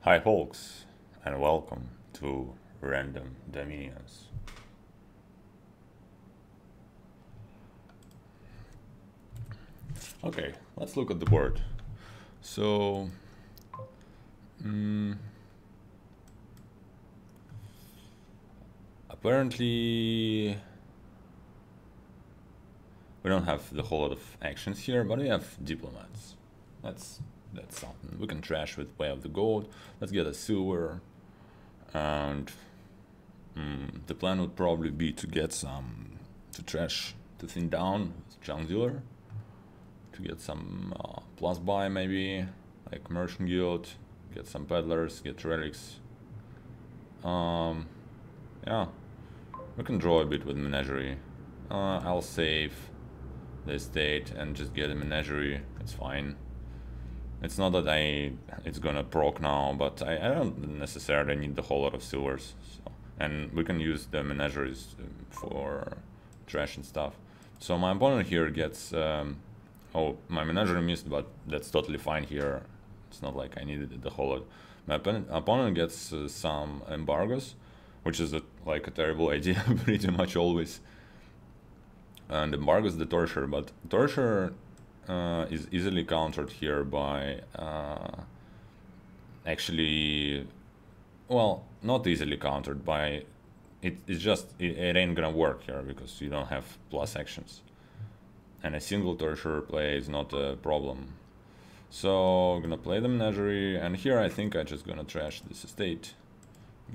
Hi folks, and welcome to Random Dominions. Okay, let's look at the board. So, apparently we don't have the whole lot of actions here, but we have diplomats. That's something. We can trash with Way of the Gold. Let's get a sewer, and the plan would probably be to get some to trash the thing down with Junk Dealer. To get some plus buy maybe, like Merchant Guild, get some peddlers, get relics. Yeah, we can draw a bit with Menagerie. I'll save the estate and just get a Menagerie, it's fine. It's not that it's gonna proc now, but I don't necessarily need the whole lot of silvers. So. And we can use the Menageries for trash and stuff. So my opponent here gets oh, my Menagerie missed, but that's totally fine here. It's not like I needed the whole lot. My opponent gets some embargoes, which is like a terrible idea pretty much always. And embargoes the Torture, but Torture is easily countered here by actually, well, not easily countered by, it's just, it ain't gonna work here because you don't have plus actions. And a single Torture play is not a problem. So I'm gonna play the Menagerie, and here I think I'm just gonna trash this estate,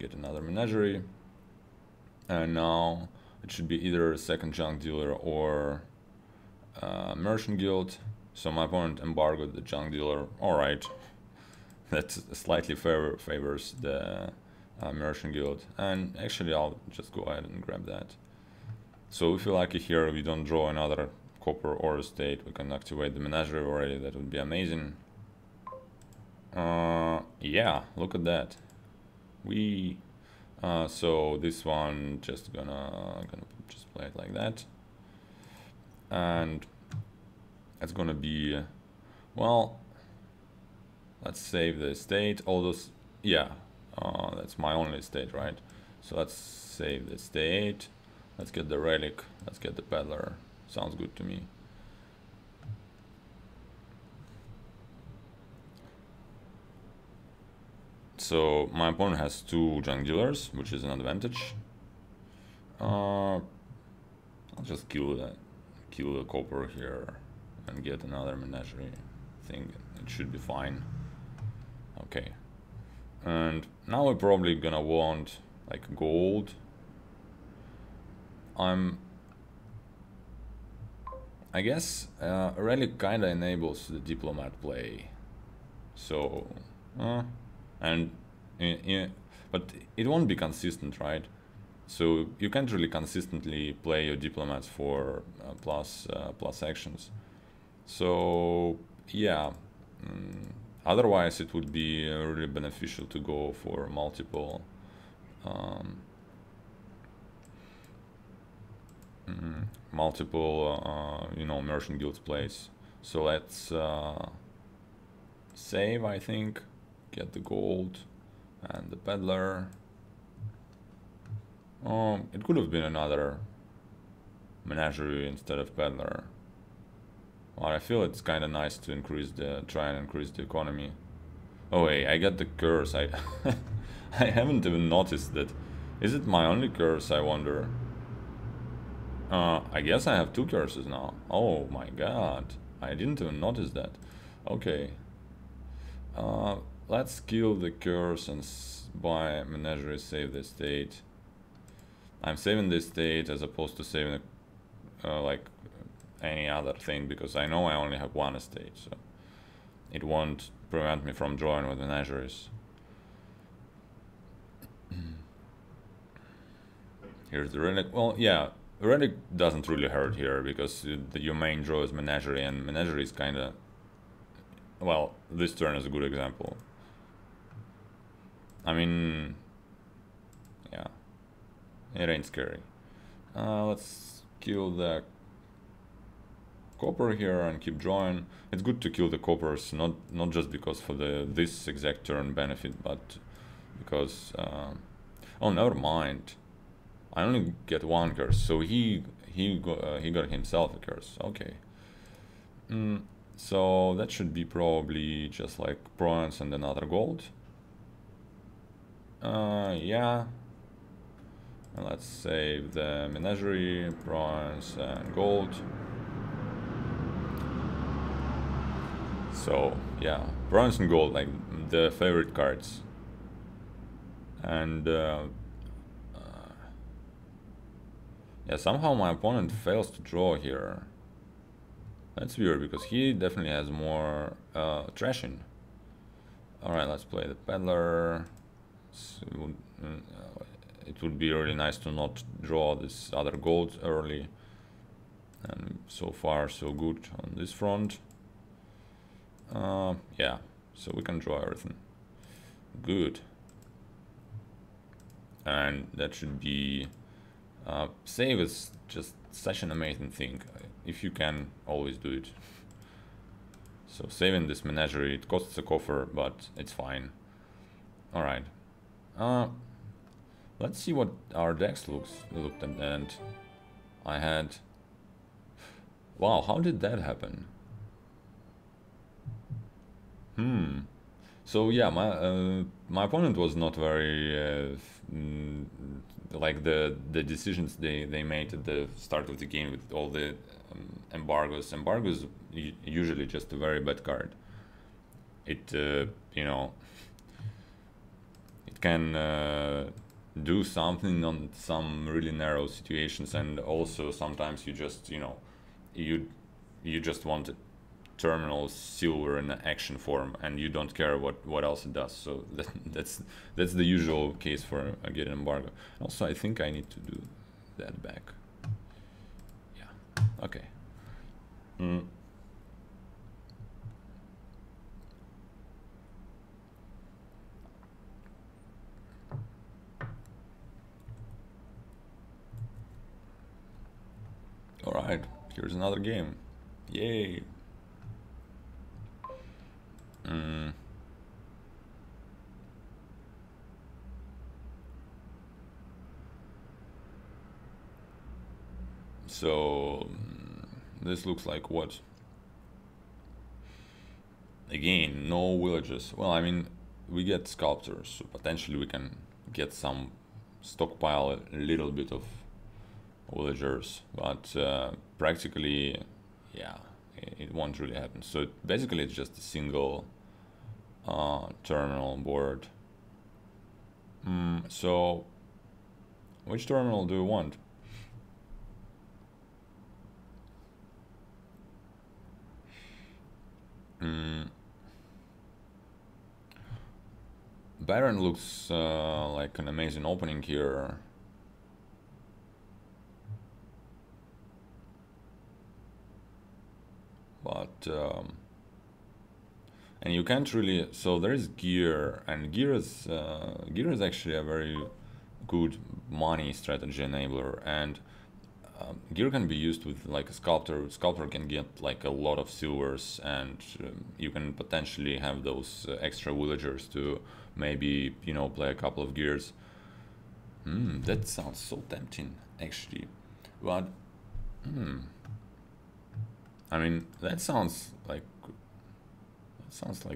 get another Menagerie, and now it should be either a second Junk Dealer or Merchant Guild. So my opponent embargoed the Junk Dealer. Alright, that slightly favors the Merchant Guild, and actually I'll just go ahead and grab that. So if you're lucky here, we don't draw another copper or estate, we can activate the Menagerie already. That would be amazing. Yeah, look at that. We so this one just gonna just play it like that, and it's gonna be, well, let's save the estate. All those, yeah, that's my only estate, right? So let's save the estate. Let's get the relic. Let's get the peddler. Sounds good to me. So my opponent has two Junk Dealers, which is an advantage. I'll just kill the copper here and get another Menagerie thing. It should be fine. Okay. And now we're probably gonna want like gold. I guess relic kinda enables the diplomat play. So and but it won't be consistent, right? So you can't really consistently play your diplomats for plus actions. So yeah, otherwise it would be really beneficial to go for multiple you know, Merchant Guilds plays. So let's save, I think, get the gold and the peddler. It could have been another Menagerie instead of peddler. Well, I feel it's kind of nice to try and increase the economy. Oh wait, I got the curse. I I haven't even noticed that. Is it my only curse, I wonder? I guess I have two curses now. Oh my god, I didn't even notice that. Okay. Let's kill the curse and buy Menagerie, save the estate. I'm saving the estate as opposed to saving like any other thing, because I know I only have one estate, so it won't prevent me from drawing with Menageries. Here's the relic. Well, yeah, relic doesn't really hurt here because your main draw is Menagerie, and Menagerie is kind of, well, this turn is a good example. I mean, yeah, it ain't scary. Let's kill the copper here and keep drawing. It's good to kill the coppers, not just because for this exact turn benefit, but because oh, never mind. I only get one curse, so he got himself a curse. Okay. So that should be probably just like bronze and another gold. Yeah. And let's save the Menagerie, bronze and gold. So yeah, bronze and gold, like the favorite cards. And yeah, somehow my opponent fails to draw here. That's weird because he definitely has more trashing. Alright, let's play the peddler. So, it would be really nice to not draw this other gold early. And so far so good on this front. Yeah, so we can draw everything. Good. And that should be... save is just such an amazing thing. If you can, always do it. So saving this Menagerie, it costs a coffer, but it's fine. Alright. Let's see what our decks looked at the end. I had... Wow, how did that happen? So yeah, my opponent was not very like the decisions they made at the start of the game with all the embargoes. Embargoes usually just a very bad card. It you know, it can do something on some really narrow situations, and also sometimes you just, you know, you just want it terminal silver in action form and you don't care what else it does. So that's the usual case for a get embargo. Also, I think I need to do that back. Yeah, okay. All right, here's another game. Yay. So this looks like what? Again, no villages. Well, I mean, we get sculptors, so potentially we can get some stockpile a little bit of villagers, but practically, yeah, it won't really happen. So basically it's just a single terminal board. So which terminal do you want? Baron looks like an amazing opening here. But and you can't really, so there is gear, and gear is actually a very good money strategy enabler, and gear can be used with like a sculptor. Sculptor can get like a lot of silvers, and you can potentially have those extra villagers to maybe, you know, play a couple of gears. That sounds so tempting actually, but I mean, that sounds like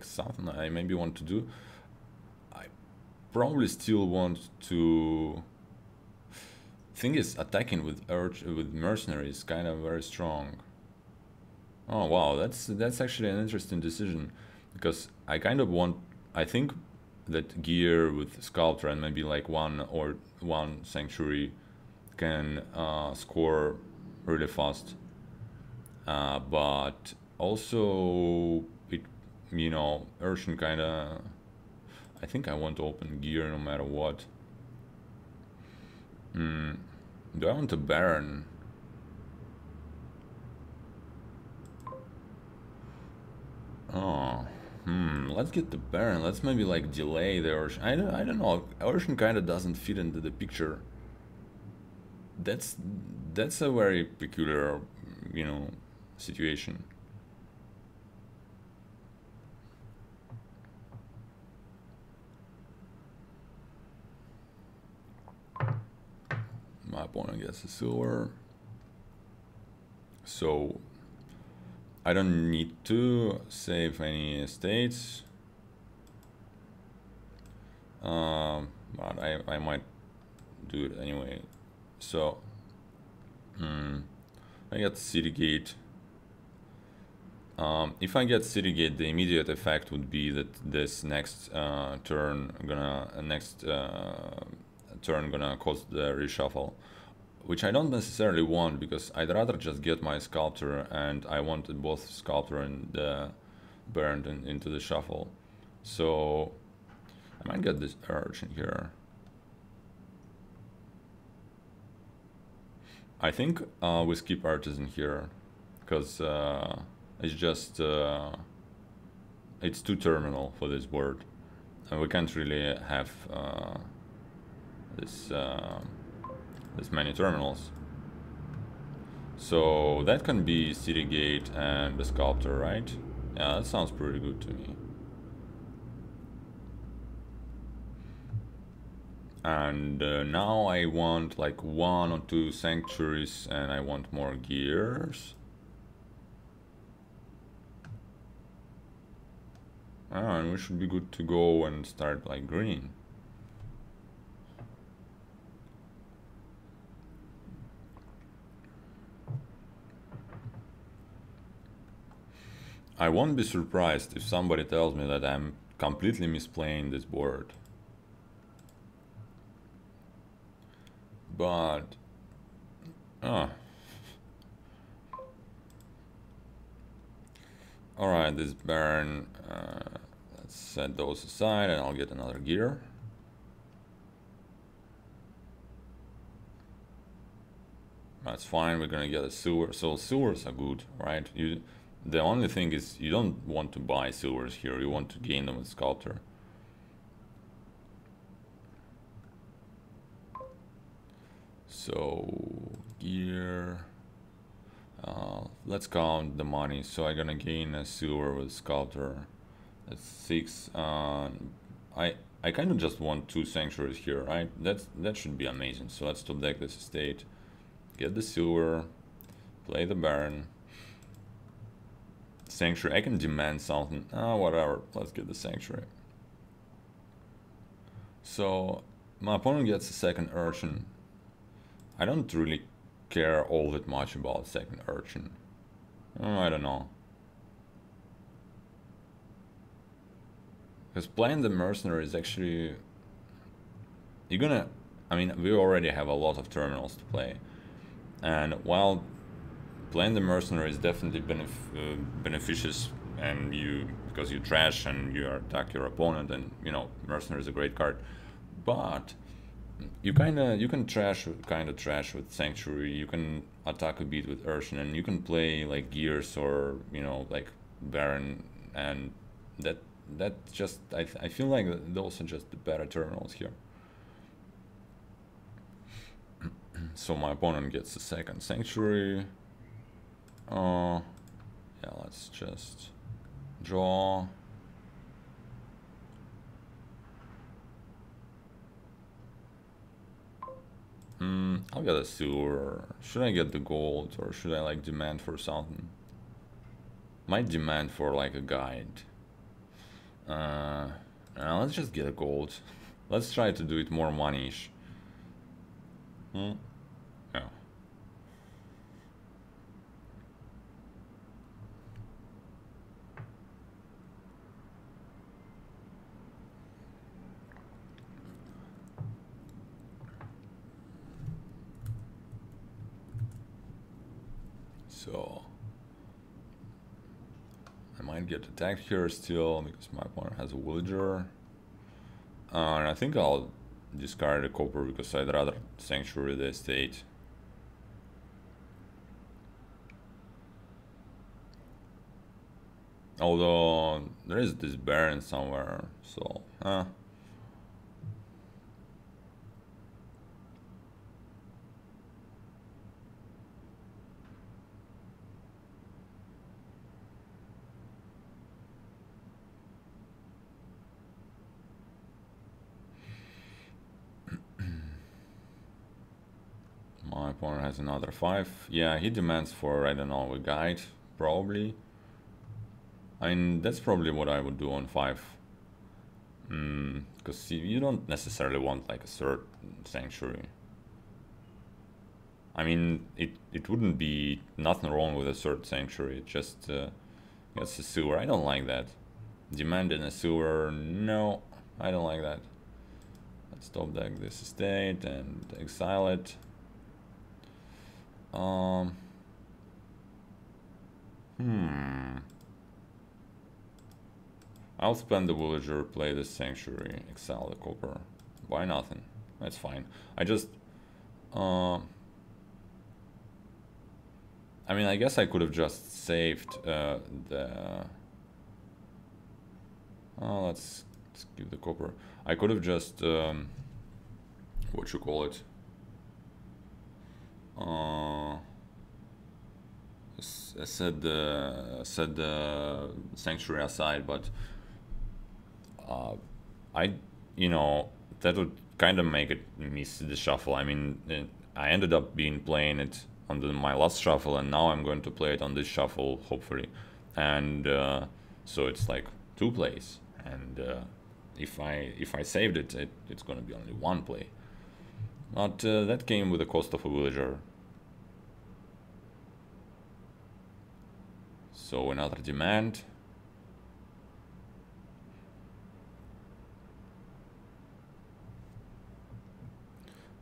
something I maybe want to do. I probably still want to. Thing is, attacking with mercenaries kind of very strong. Oh wow, that's actually an interesting decision, because I kind of want. I think that gear with sculptor and maybe like one sanctuary can score really fast. But also it, you know, Urshan kinda, I think I want to open gear no matter what. Do I want a Baron? Oh, let's get the Baron. Let's maybe like delay the Urshan. I don't know. Urshan kinda doesn't fit into the picture. That's a very peculiar, you know, situation. My opponent gets a silver. So I don't need to save any estates. But I might do it anyway. So I get city gate. If I get city gate, the immediate effect would be that this next turn gonna cause the reshuffle, which I don't necessarily want, because I'd rather just get my sculptor, and I wanted both sculptor and burned into the shuffle. So I might get this urge in here. I think we skip artisan here, because it's just it's too terminal for this board, and we can't really have this many terminals. So that can be city gate and the sculptor, right? Yeah, that sounds pretty good to me. And now I want like 1 or 2 sanctuaries, and I want more gears. And we should be good to go and start like green. I won't be surprised if somebody tells me that I'm completely misplaying this board. But alright, this Baron, let's set those aside and I'll get another gear. That's fine, we're gonna get a sewer. So sewers are good, right? The only thing is you don't want to buy sewers here, you want to gain them with sculptor. So gear, let's count the money. So I'm gonna gain a sewer with sculptor. That's 6. I kind of just want 2 sanctuaries here, right? That should be amazing. So let's top deck this estate, get the sewer, play the Baron, sanctuary. I can demand something. Whatever. Let's get the sanctuary. So my opponent gets a second urchin. I don't really care all that much about second urchin. I don't know. Because playing the mercenary is actually... I mean, we already have a lot of terminals to play. And while playing the mercenary is definitely beneficious, and because you trash and you attack your opponent, and mercenary is a great card, but you can trash with sanctuary, you can attack a bit with urchin, and you can play like gears or like Baron, and that just I feel like those are just the better terminals here. So my opponent gets the second sanctuary. Yeah, let's just draw. I'll get a sewer. Should I get the gold, or should I like demand for something? Might demand for like a guide. Let's just get a gold. Let's try to do it more money-ish. Yeah. So I might get attacked here still because my opponent has a villager. And I think I'll discard the copper because I'd rather sanctuary the estate. Although there is this Baron somewhere, so opponent has another 5. Yeah, he demands for, I don't know, a guide, probably. I mean, that's probably what I would do on 5. Because you don't necessarily want like a third sanctuary. I mean, it wouldn't be nothing wrong with a third sanctuary, just it's a sewer. I don't like that. Demand in a sewer, no, I don't like that. Let's top deck this estate and exile it. I'll spend the villager, play the sanctuary, exile the copper. Why nothing? That's fine. I just I mean, I guess I could have just saved the let's give the copper. I could have just what you call it, set the sanctuary aside, but you know, that would kind of make it miss the shuffle. I mean, I ended up playing it on my last shuffle, and now I'm going to play it on this shuffle, hopefully, and so it's like 2 plays, and if I saved it, it's going to be only 1 play. But that came with the cost of a villager. So another demand.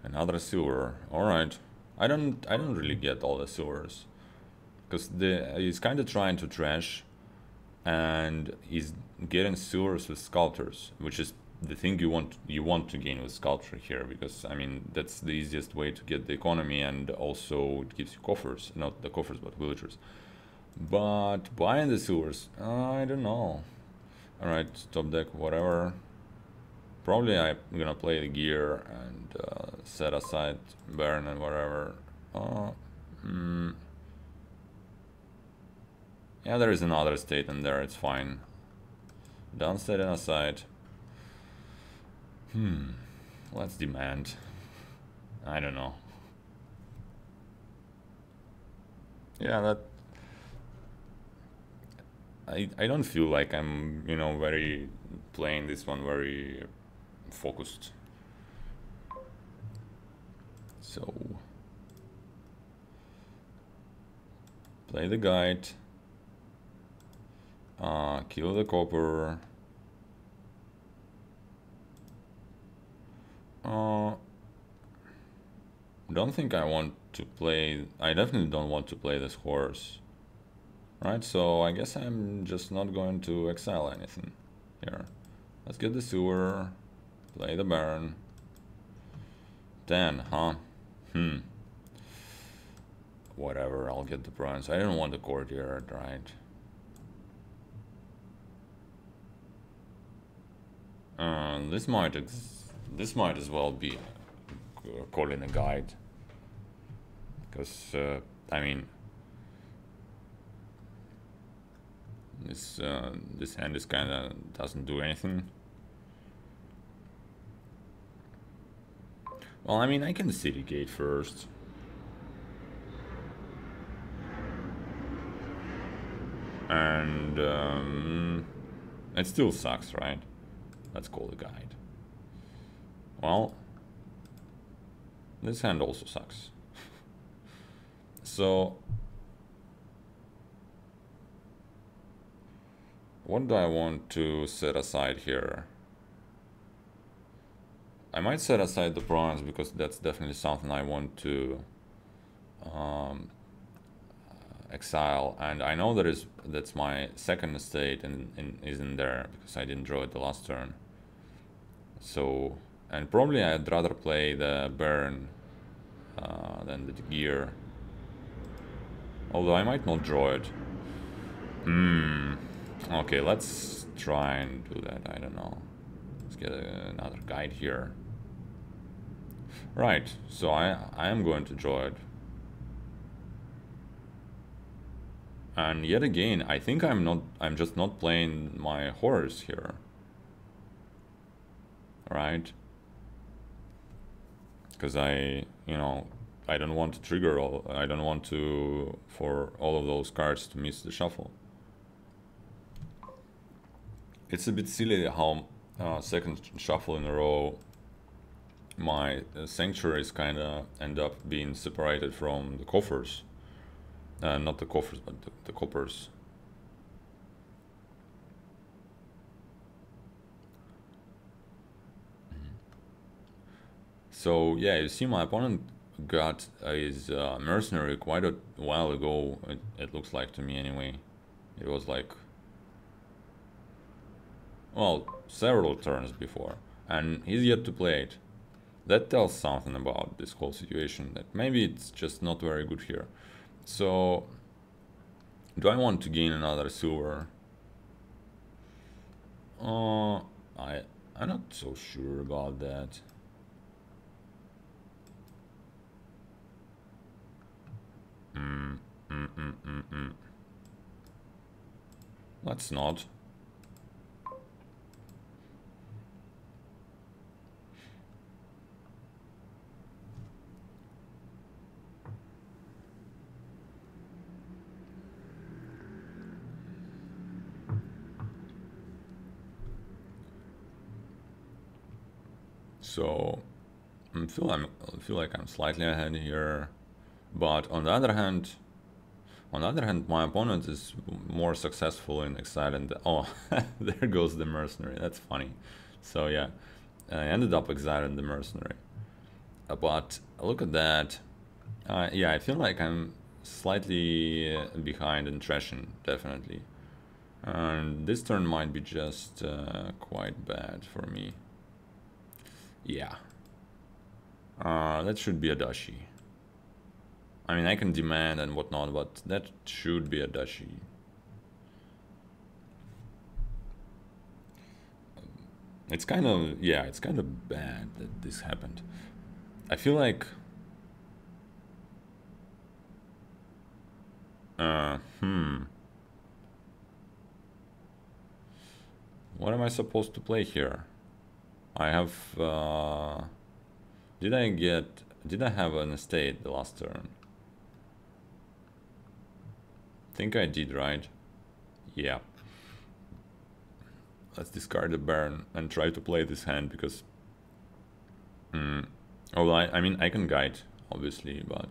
Another sewer. All right. I don't really get all the sewers, because he's kind of trying to trash, and he's getting sewers with sculptors, which is the thing you want to gain with sculpture here, because I mean that's the easiest way to get the economy, and also it gives you coffers, not the coffers but villagers. But buying the sewers, I don't know. All right, top deck, whatever. Probably I'm gonna play the gear and set aside Baron and whatever. Yeah, there is another estate in there, it's fine. Done setting aside. Let's demand. I don't know. Yeah, that... I don't feel like I'm, you know, very playing this one very focused. So play the guide, kill the copper. Don't think I want to play. I definitely don't want to play this horse. Right, so I guess I'm just not going to exile anything here. Let's get the sewer, play the Baron. 10, huh? Whatever, I'll get the bronze. I don't want the courtyard, right? This might as well be calling a guide, because I mean, this hand is kinda doesn't do anything. Well, I mean, I can city gate first. And it still sucks, right? Let's call the guide. Well, this hand also sucks. So what do I want to set aside here? I might set aside the bronze, because that's definitely something I want to exile, and I know that's my second estate and is in there, because I didn't draw it the last turn. So, and probably I'd rather play the Baron than the gear, although I might not draw it. Okay, let's try and do that. I don't know. Let's get another guide here. Right, so I am going to draw it. And yet again, I think I'm just not playing my horse here. Right? Because you know, I don't want to trigger all. I don't want to for all of those cards to miss the shuffle. It's a bit silly how second shuffle in a row my sanctuaries kind of end up being separated from the coffers. Not the coffers, but the coppers. So yeah, you see my opponent got his mercenary quite a while ago, it looks like to me anyway. It was like, well, several turns before, and he's yet to play it. That tells something about this whole situation, that maybe it's just not very good here. So, do I want to gain another silver? I'm not so sure about that. Let's not. So I feel like I'm slightly ahead here, but on the other hand, my opponent is more successful in exiling the. Oh, there goes the mercenary. That's funny. So yeah, I ended up exiling the mercenary. But look at that. Yeah, I feel like I'm slightly behind in trashing, definitely. And this turn might be just quite bad for me. Yeah. That should be a dashi. I mean, I can demand and whatnot, but that should be a dashi. It's kind of, yeah, it's kind of bad that this happened. I feel like... What am I supposed to play here? I have... Did I have an estate the last turn? Think I did, right? Yeah. Let's discard the Baron and try to play this hand because... Oh, well, I mean, I can guide, obviously, but...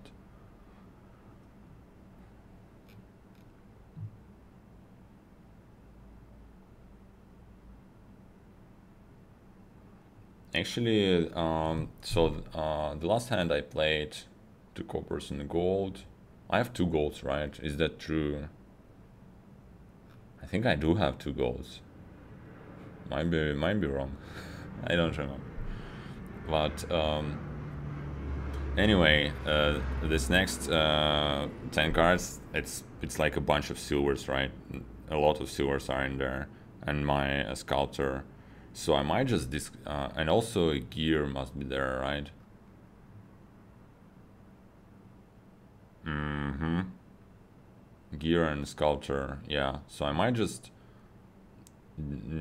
Actually, the last hand I played 2 coppers and gold. I have 2 golds, right? Is that true? I think I do have 2 golds. Might be wrong. I don't remember. But anyway, this next 10 cards, it's like a bunch of silvers, right? A lot of silvers are in there, and my sculptor. So I might just and also a gear must be there, right? Gear and sculptor, yeah. So I might just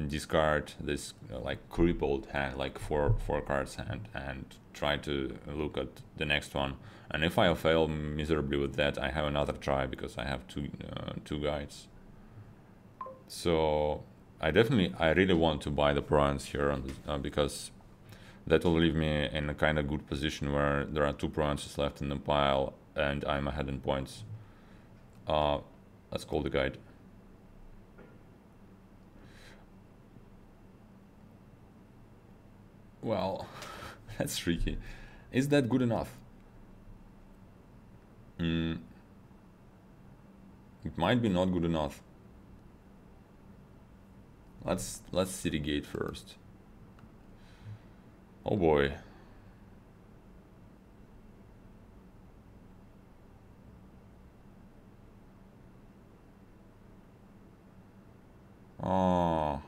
discard this like crippled hand, like four cards hand, and try to look at the next one. And if I fail miserably with that, I have another try because I have two guides. So I really want to buy the prawns here on the, because that will leave me in a kind of good position where there are 2 prawns left in the pile and I'm ahead in points. Let's call the guide. Well, that's tricky. Is that good enough? It might be not good enough. Let's city gate first. Oh boy. Oh.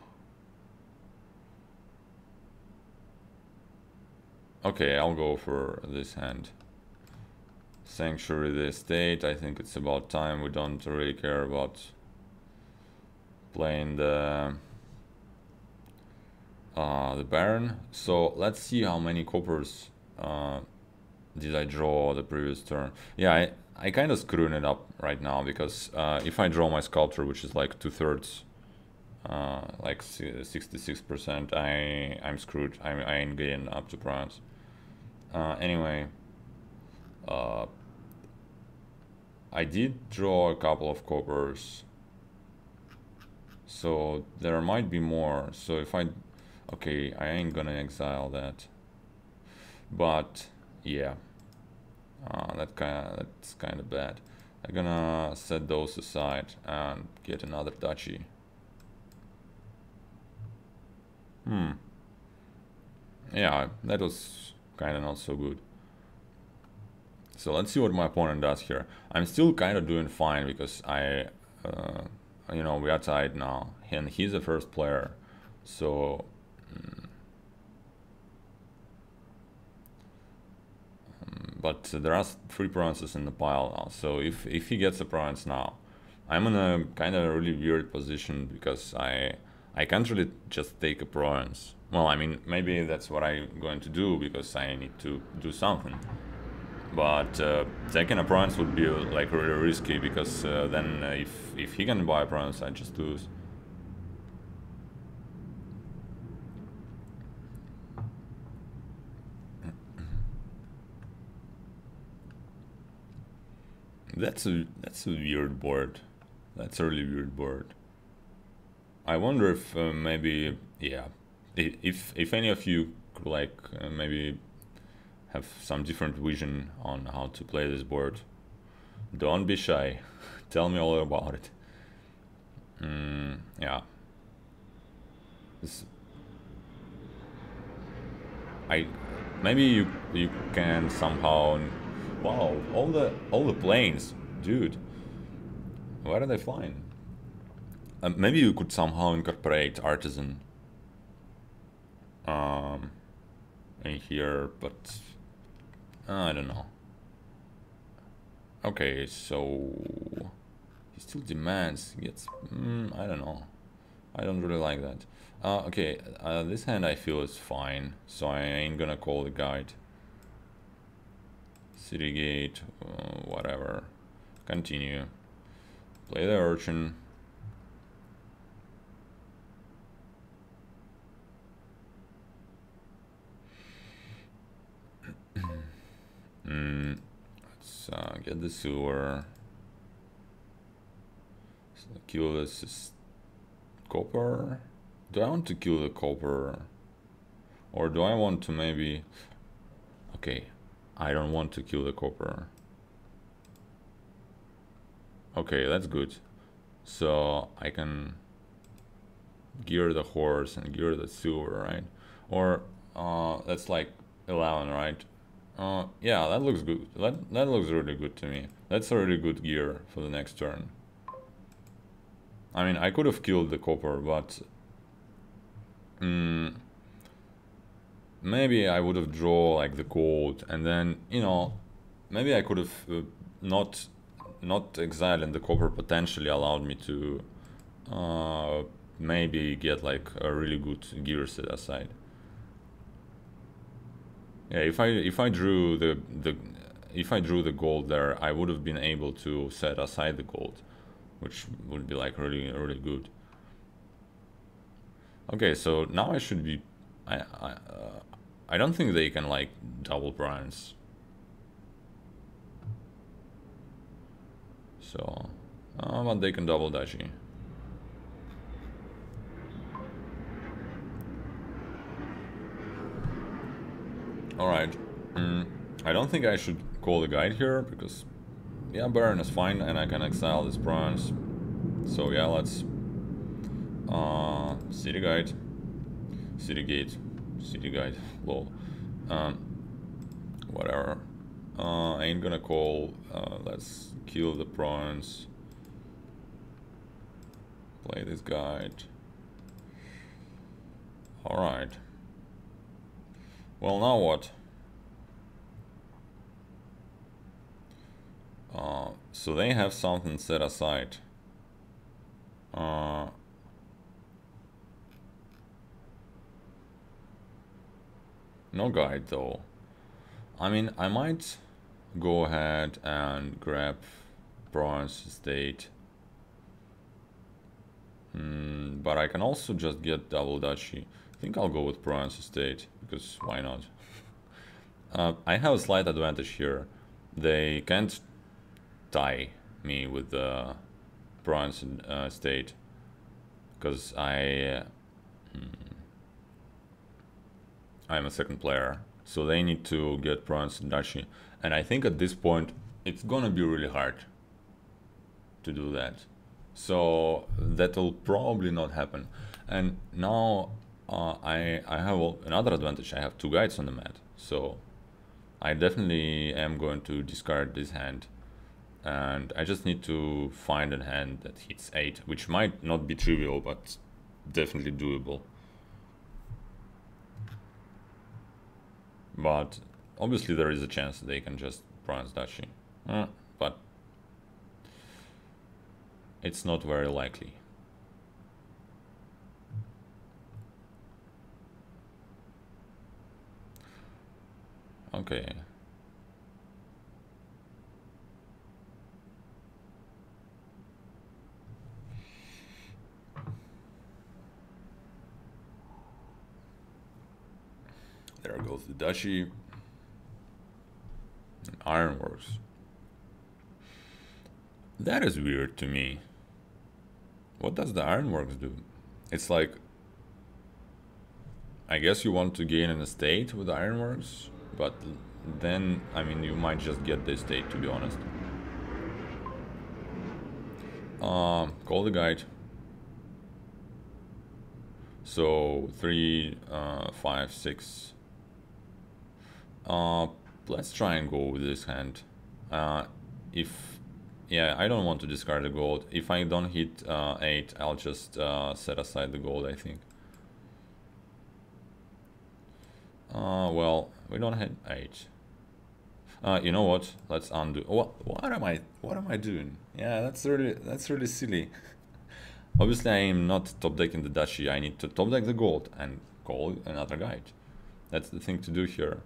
Okay, I'll go for this hand. Sanctuary the estate. I think it's about time. We don't really care about playing the Baron. So let's see how many coppers did I draw the previous turn? Yeah, I kind of screwing it up right now because if I draw my sculpture, which is like 2/3, like 66%, I'm screwed. I ain't getting up to bronze. Anyway, I did draw a couple of coppers, so there might be more. So if okay, I ain't gonna exile that, but yeah, that's kind of bad. I'm gonna set those aside and get another duchy. Yeah, that was kind of not so good. So let's see what my opponent does here. I'm still kind of doing fine because you know, we are tied now, and he's the first player. So, but there are 3 provinces in the pile now. So if he gets a province now, I'm in a kind of really weird position because I can't really just take a province. Well, I mean, maybe that's what I'm going to do because I need to do something. But taking a province would be like really risky because then if he can buy a province, I just lose. That's a weird board. That's a really weird board. I wonder if maybe, yeah, if any of you could like maybe have some different vision on how to play this board, don't be shy. Tell me all about it. Yeah. This, maybe you can somehow. Wow, all the planes, dude. Where are they flying? Maybe you could somehow incorporate artisan in here, but I don't know. Okay, so he still demands. He gets. I don't know. I don't really like that. Okay, this hand I feel is fine, so I ain't gonna call the guide. City gate, whatever. Continue. Play the urchin. Let's get the sewer. So kill this copper. Do I want to kill the copper? Or do I want to maybe... Okay, I don't want to kill the copper. Okay, that's good. So I can gear the horse and gear the sewer, right? Or that's like 11, right? Yeah, that looks good. That looks really good to me. That's a really good gear for the next turn. I mean, I could have killed the copper, but maybe I would have drawn like the gold, and then, you know, maybe I could have not exiling the copper potentially allowed me to maybe get like a really good gear set aside. Yeah, if I drew the gold there, I would have been able to set aside the gold, which would be like really good. Okay, so now I should be. I don't think they can like double bronze. So, but they can double duchy. Alright. I don't think I should call the guide here, because... Yeah, Baron is fine, and I can exile this bronze. So yeah, let's... City guide. City gate. City guide. Lol. Whatever. I ain't gonna call. Let's kill the bronze. Play this guide. Alright. Well, now what? So they have something set aside. No guide though. I mean, I might go ahead and grab bronze state. But I can also just get double duchy. I think I'll go with bronze state, because why not? I have a slight advantage here. They can't tie me with the bronze state, because I'm a second player, so they need to get bronze duchy, and I think at this point it's gonna be really hard to do that, so that will probably not happen. And now I have another advantage. I have 2 guides on the mat, so I definitely am going to discard this hand, and I just need to find a hand that hits 8, which might not be trivial, but definitely doable. But obviously there is a chance they can just bronze duchy, but it's not very likely. Okay. There goes the duchy. And ironworks. That is weird to me. What does the ironworks do? It's like, I guess you want to gain an estate with ironworks, but then, I mean, you might just get the estate, to be honest. Call the guide. So 3, 5, 6. Let's try and go with this hand. Yeah, I don't want to discard the gold. If I don't hit 8, I'll just set aside the gold, I think. Well, we don't have 8. You know what? Let's undo. What am I doing? Yeah, that's really silly. Obviously, I am not top decking the duchy. I need to top deck the gold and call another guide. That's the thing to do here.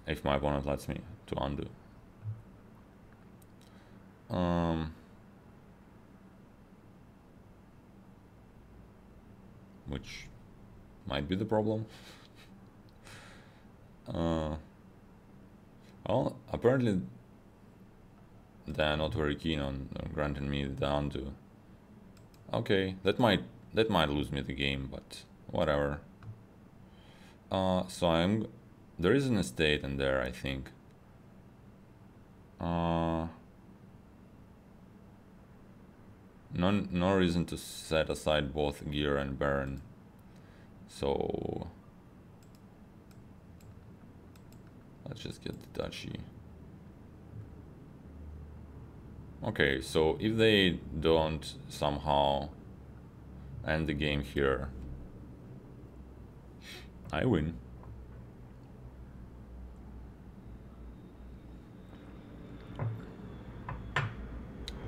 If my opponent lets me to undo. Which might be the problem. Well, apparently they're not very keen on granting me the undo. Okay, that might lose me the game, but whatever. So there is an estate in there, I think. No reason to set aside both gear and baron. So let's just get the duchy. Okay, so if they don't somehow end the game here, I win.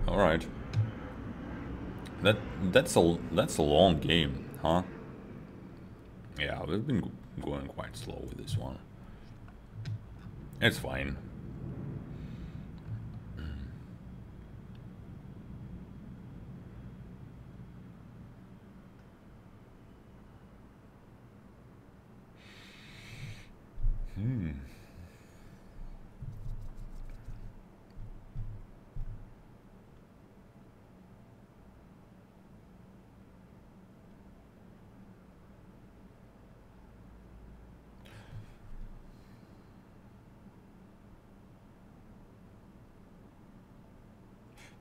All right. That's a long game, huh? Yeah, we've been going quite slow with this one. It's fine.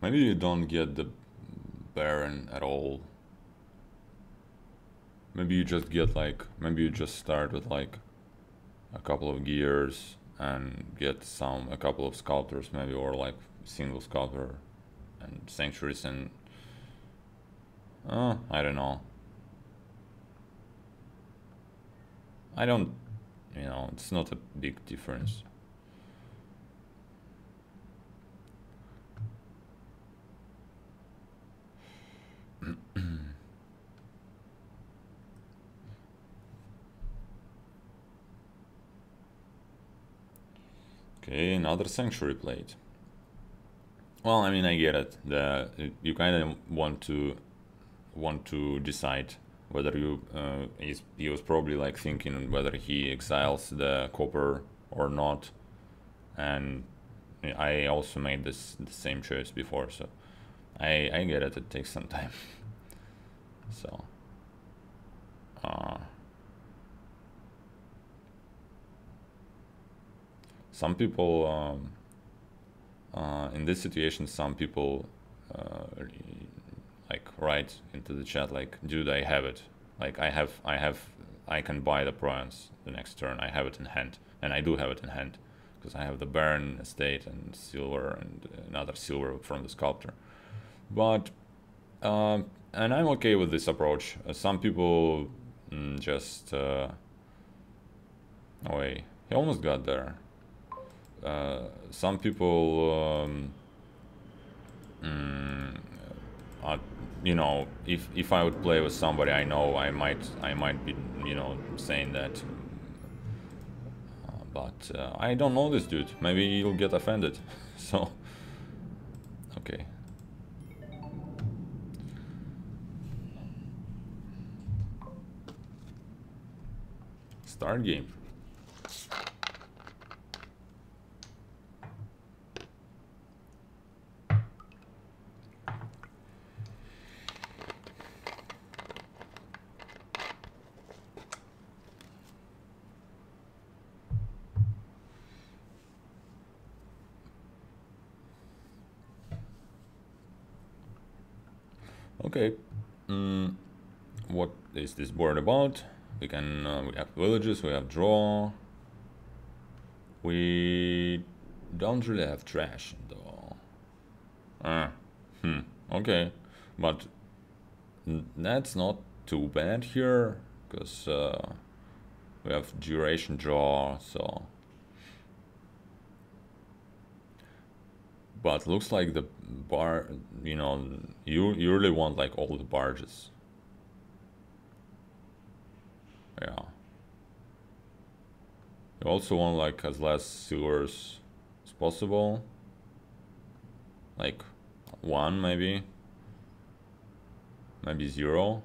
Maybe you don't get the baron at all. Maybe you just get like, maybe you just start with like a couple of gears and get a couple of sculptors maybe, or like single sculptor and sanctuaries and I don't know. I don't, it's not a big difference. Okay, another sanctuary plate. Well, I mean, I get it. You kind of want to decide whether he was probably like thinking whether he exiles the copper or not, and I also made the same choice before, so I get it. It takes some time. So. Some people in this situation, some people like write into the chat like, "Dude, I have it. Like, I can buy the province the next turn. I have it in hand, and I do have it in hand, because I have the Baron estate and silver and another silver from the sculptor." But and I'm okay with this approach. Some people just oh wait, he almost got there. Some people you know, if I would play with somebody I know, I might be, you know, saying that, but I don't know this dude. Maybe he'll get offended. So okay. Start game. Okay. What is this board about? We can we have villages, we have draw. We don't really have trash though. Okay, but that's not too bad here, because we have duration draw, so. But looks like the bar, you know, you really want like all the barges. Yeah. You also want like as less silvers as possible. Like 1 maybe. Maybe 0.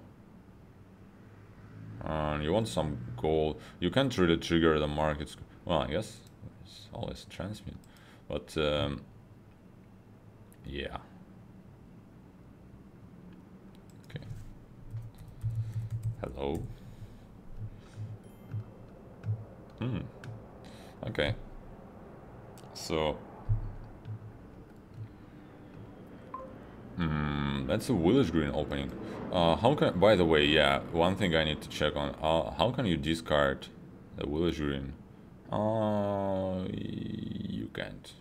And you want some gold. You can't really trigger the markets. Well, I guess it's always transmute. But yeah. Okay. Hello. Okay. So. That's a village green opening. How can? By the way, yeah. One thing I need to check on. How can you discard the village green? You can't.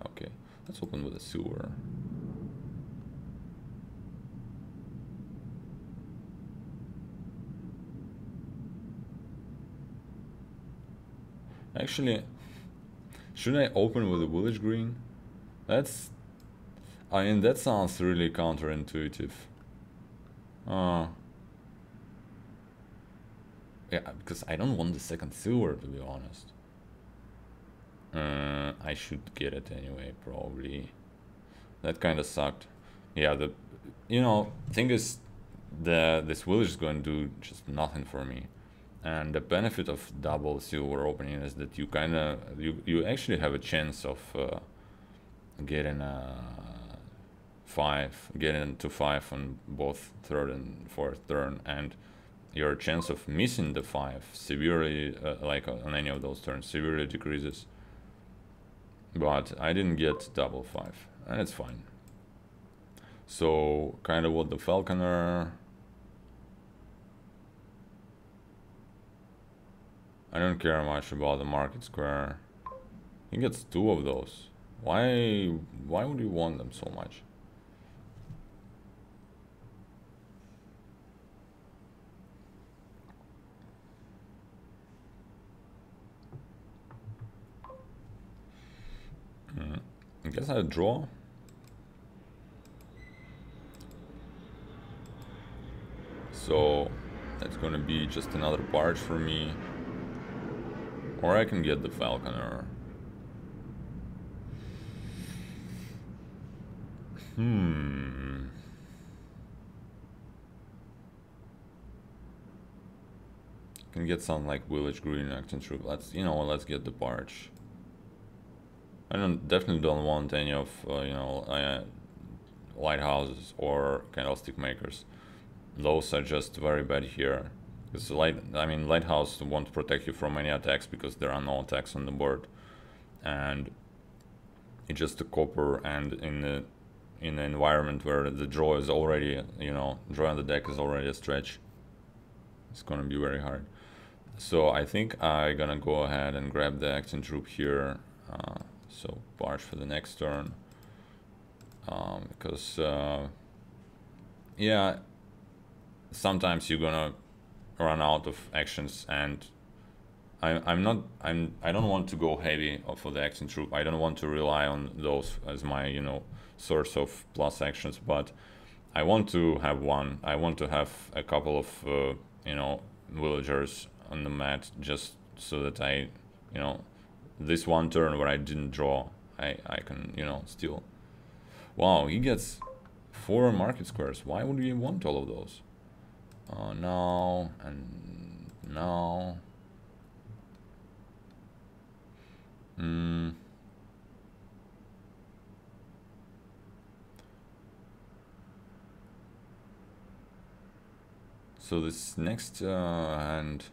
Okay. Let's open with a silver. Actually, should I open with a village green? That's... I mean, that sounds really counterintuitive. Yeah, because I don't want the second silver, to be honest. I should get it anyway, probably. That kind of sucked. Yeah, you know, thing is, this village is going to do just nothing for me. And the benefit of double silver opening is that you actually have a chance of getting getting to 5 on both third and fourth turn, and your chance of missing the 5 severely, like on any of those turns, severely decreases. But I didn't get double 5, and it's fine. So kind of what the falconer. I don't care much about the market square. He gets 2 of those. Why would you want them so much? I guess I draw. So that's gonna be just another barge for me. Or I can get the falconer. Hmm. Can get some like village green action troop. Let's get the barge. I definitely don't want any of lighthouses or candlestick makers. Those are just very bad here. Because lighthouse won't protect you from any attacks because there are no attacks on the board, and it's just a copper. And in the environment where the draw is already, draw on the deck is already a stretch, it's gonna be very hard. So I think I'm gonna go ahead and grab the action troop here. So barge for the next turn, because yeah, sometimes you're gonna run out of actions, and I don't want to go heavy for the action troop. I don't want to rely on those as my source of plus actions, but I want to have one. I want to have a couple of villagers on the mat, just so that this one turn where I didn't draw, I can still. Wow, he gets 4 market squares. Why would we want all of those? No, and no. So this next hand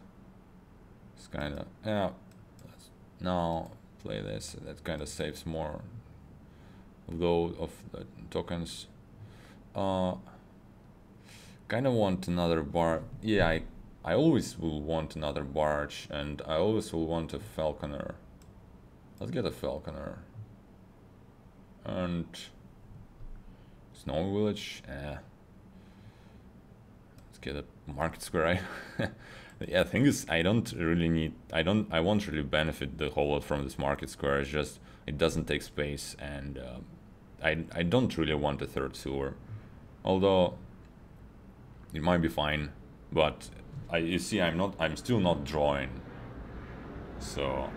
is kind of, yeah, now play this. That kind of saves more load of the tokens. Kind of want another bar. Yeah, I always will want another barge, and I always will want a falconer. Let's get a falconer. And snow village. Let's get a market square. Yeah, thing is, I won't really benefit the whole lot from this market square. It's just, it doesn't take space, and I don't really want a third sewer. Although it might be fine, but you see, I'm still not drawing. So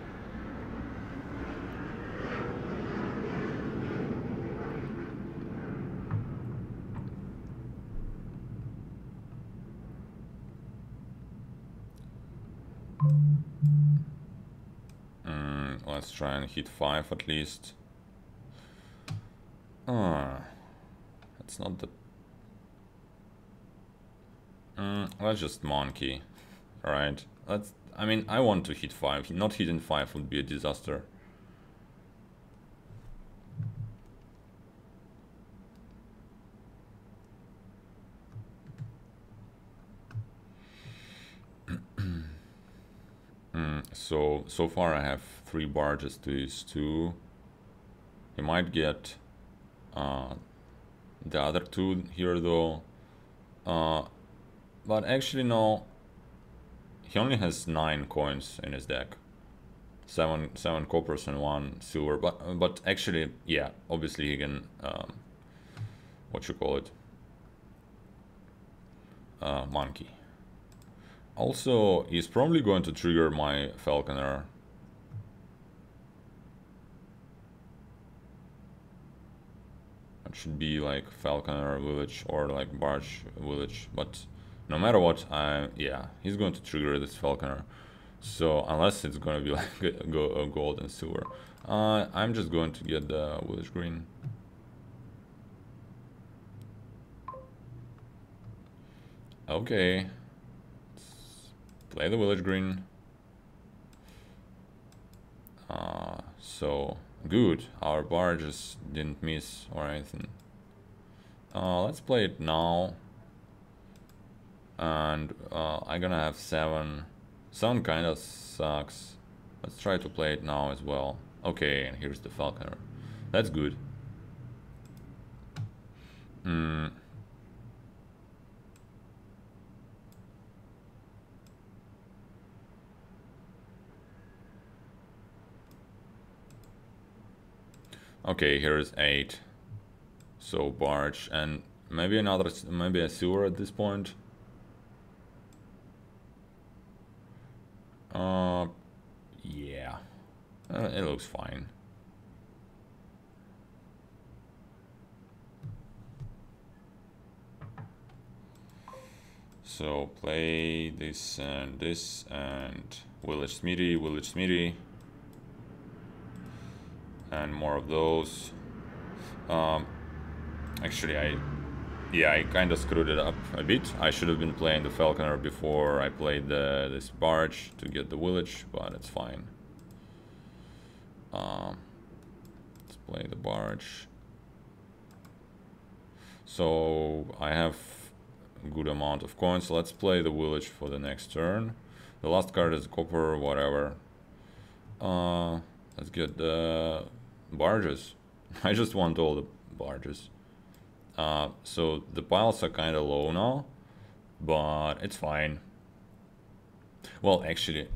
let's try and hit 5 at least. That's not the... let's just monkey. Alright, I want to hit 5. Not hitting 5 would be a disaster. So far I have 3 barges to his 2. He might get the other 2 here though. But actually no. He only has 9 coins in his deck. 7 coppers and 1 silver. But actually, yeah, obviously he can monkey. Also, he's probably going to trigger my falconer. It should be like falconer village or like barge village, but no matter what, yeah, he's going to trigger this falconer. So unless it's going to be like a gold and silver, I'm just going to get the village green. Okay, let's play the village green. So good, our barges didn't miss or anything. Let's play it now. And I'm gonna have 7. 7 kind of sucks. Let's try to play it now as well. Okay, and here's the falconer. That's good. Okay, here's 8. So barge and maybe a sewer at this point. Yeah, it looks fine. So play this and village Smithy, and more of those. Actually, I kind of screwed it up a bit. I should have been playing the falconer before I played this barge to get the village, but it's fine. Let's play the barge. So I have a good amount of coins. So let's play the village for the next turn. The last card is copper, whatever. Let's get the barges. I just want all the barges. So the piles are kind of low now, but it's fine. Well, actually,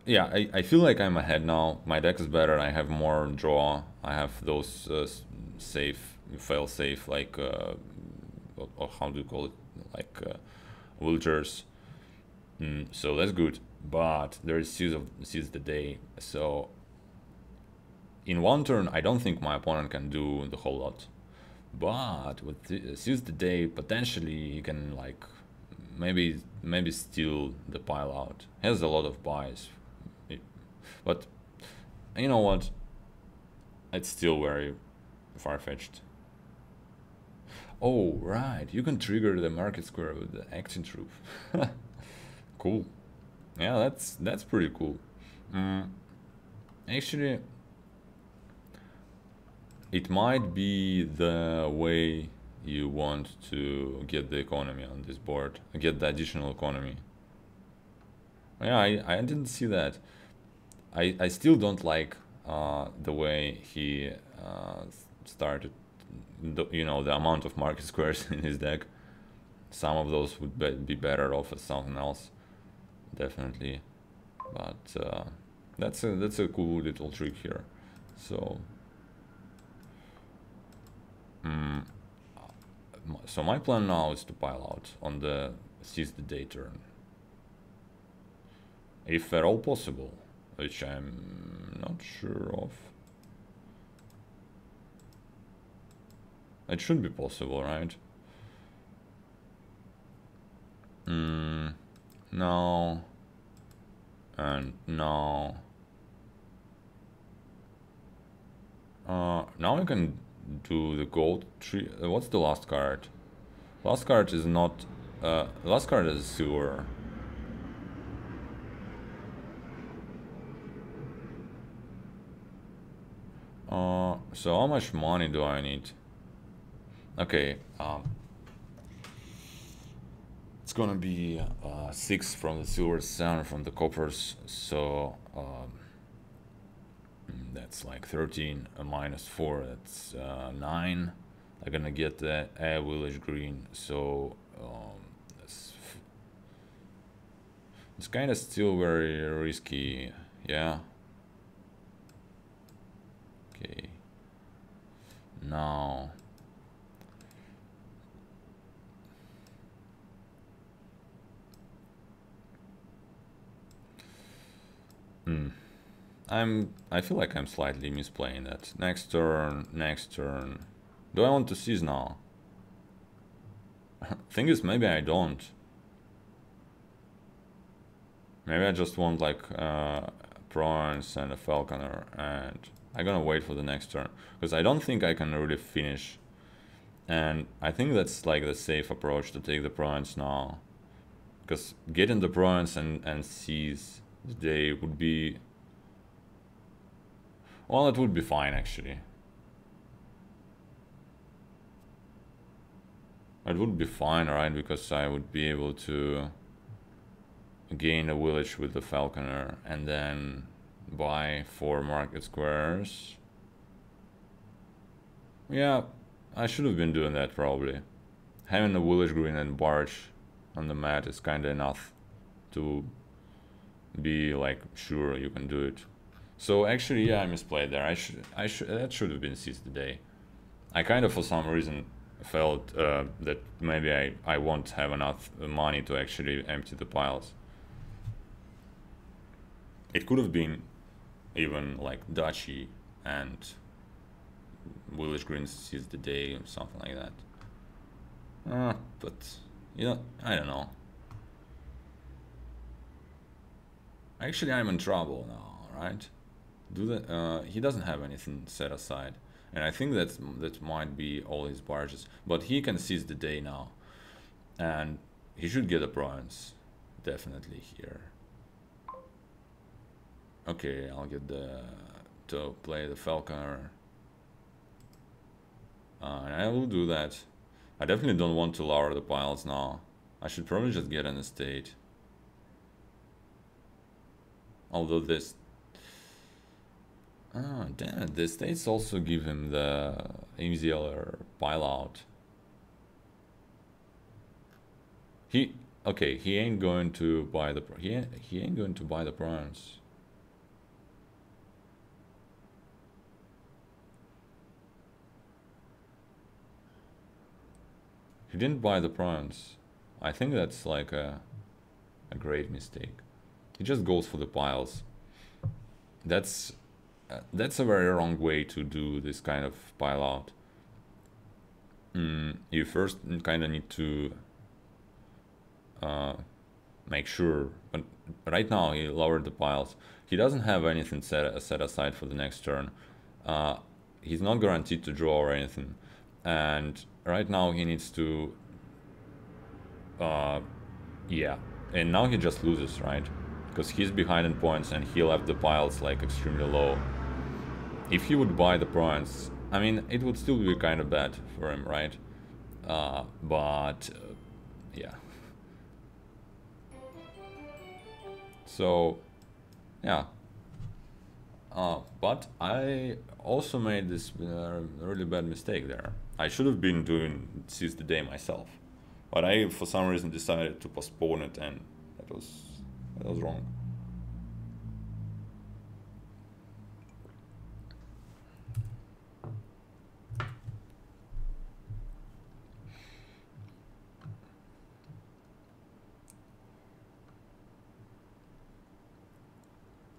yeah, I feel like I'm ahead now. My deck is better. I have more draw. I have those fail-safe, like, or how do you call it? Like villagers. So that's good. But there is seize the day. So in one turn, I don't think my opponent can do the whole lot. But with seize the day, potentially he can, like, maybe steal the pile out. He has a lot of buys. But you know what? It's still very far-fetched. Oh, right. You can trigger the market square with the acting troop. Cool. Yeah, that's pretty cool. Actually, it might be the way you want to get the economy on this board, get the additional economy. Yeah, I didn't see that. I still don't like the way he started, you know, the amount of market squares in his deck. Some of those would be better off as something else, definitely. But that's a cool little trick here. So so my plan now is to pile out on the seize the day turn, if at all possible, which I'm not sure of. It should be possible, right? No. And no. Now I can do the gold tree. What's the last card? Last card is not... last card is silver. So how much money do I need? Okay, it's gonna be 6 from the silver, 7 from the coppers, so that's like 13 minus 4, that's 9. I'm gonna get the village green, so it's kind of still very risky, yeah. Okay, now I feel like I'm slightly misplaying that. Next turn. Do I want to seize now? Thing is, maybe I don't. Maybe I just want like prawns and a falconer, and I'm gonna wait for the next turn, because I don't think I can really finish. And I think that's like the safe approach, to take the prawns now, because getting the prawns and seize the day would be... Well, it would be fine, actually. It would be fine, right? Because I would be able to gain a village with the falconer and then buy 4 market squares. Yeah, I should have been doing that, probably. Having a village green and barge on the mat is kind of enough to be like sure you can do it. So actually, yeah, I misplayed there. That should have been seized the day. I kind of, for some reason, felt that maybe I won't have enough money to actually empty the piles. It could have been even like duchy and village green sees the day or something like that. But you know, I don't know. Actually, I'm in trouble now, right? He doesn't have anything set aside, and I think that might be all his barges. But he can seize the day now, and he should get a bronze, definitely here. Okay, I'll get to play the falconer, and I will do that. I definitely don't want to lower the piles now. I should probably just get an estate. Although this... Ah, damn it, the estates also give him the easier pile out. Okay, he ain't going to buy the... He ain't going to buy the bronze. He didn't buy the prawns. I think that's like a grave mistake. He just goes for the piles. That's a very wrong way to do this kind of pile out. You first kind of need to make sure. But right now he lowered the piles. He doesn't have anything set aside for the next turn. He's not guaranteed to draw or anything. And right now he needs to yeah, and now he just loses, right? Because he's behind in points and he left the piles like extremely low. If he would buy the points, I mean, it would still be kind of bad for him, right? But yeah. So yeah, but I also made this really bad mistake there. I should have been doing seize the day myself, but I for some reason decided to postpone it, and that was wrong.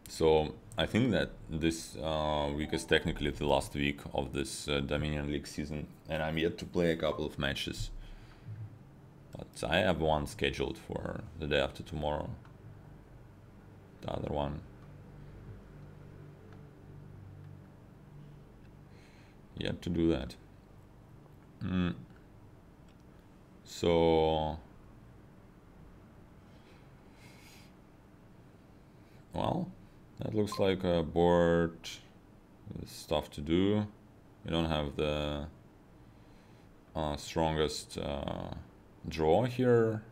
So I think that this week is technically the last week of this Dominion League season, and I'm yet to play a couple of matches. But I have one scheduled for the day after tomorrow. The other one yet to do that. So well, that looks like a board with stuff to do. We don't have the strongest draw here.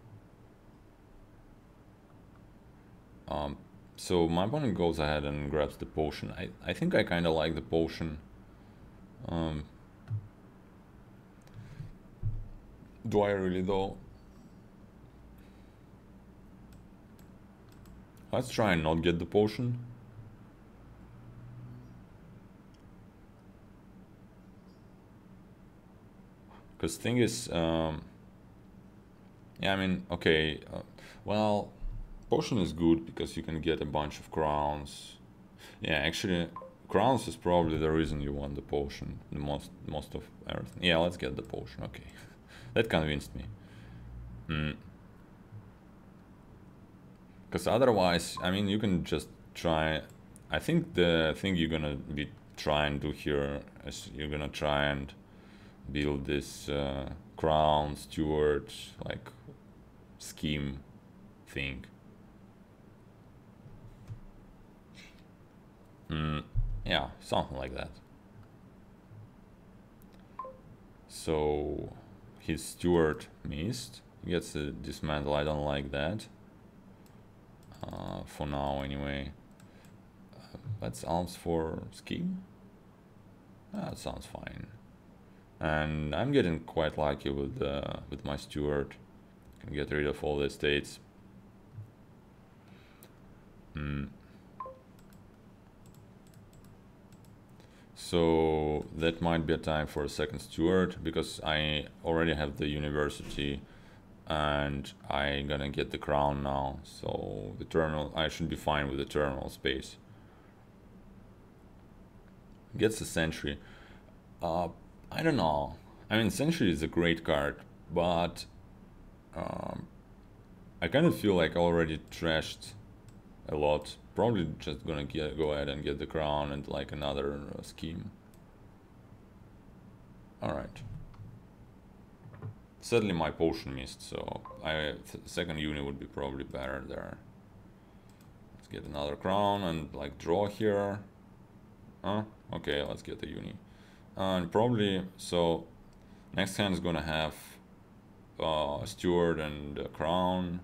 So my opponent goes ahead and grabs the potion. I think I kind of like the potion. Do I really though? Let's try and not get the potion. Because thing is, yeah, I mean, okay, well, potion is good because you can get a bunch of crowns. Yeah, actually, crowns is probably the reason you want the potion, the most of everything. Yeah, let's get the potion, okay. That convinced me. Because otherwise, I mean, you can just try. I think the thing you're gonna be trying to do here is you're gonna try and build this crown steward like scheme thing. Yeah, something like that. So his steward missed. He gets a dismantle. I don't like that. For now, anyway. That's alms for scheme. That sounds fine. And I'm getting quite lucky with my steward. Can get rid of all the estates. So that might be a time for a second steward, because I already have the university and I'm gonna get the crown now. So the terminal, I should be fine with the terminal space. Gets a sentry. I don't know. I mean, Century is a great card, but I kind of feel like I already trashed a lot. Probably just gonna go ahead and get the crown and like another scheme. Alright. Sadly my potion missed, so second uni would be probably better there. Let's get another crown and like draw here. Okay, let's get a uni. And probably, so next hand is gonna have steward and crown.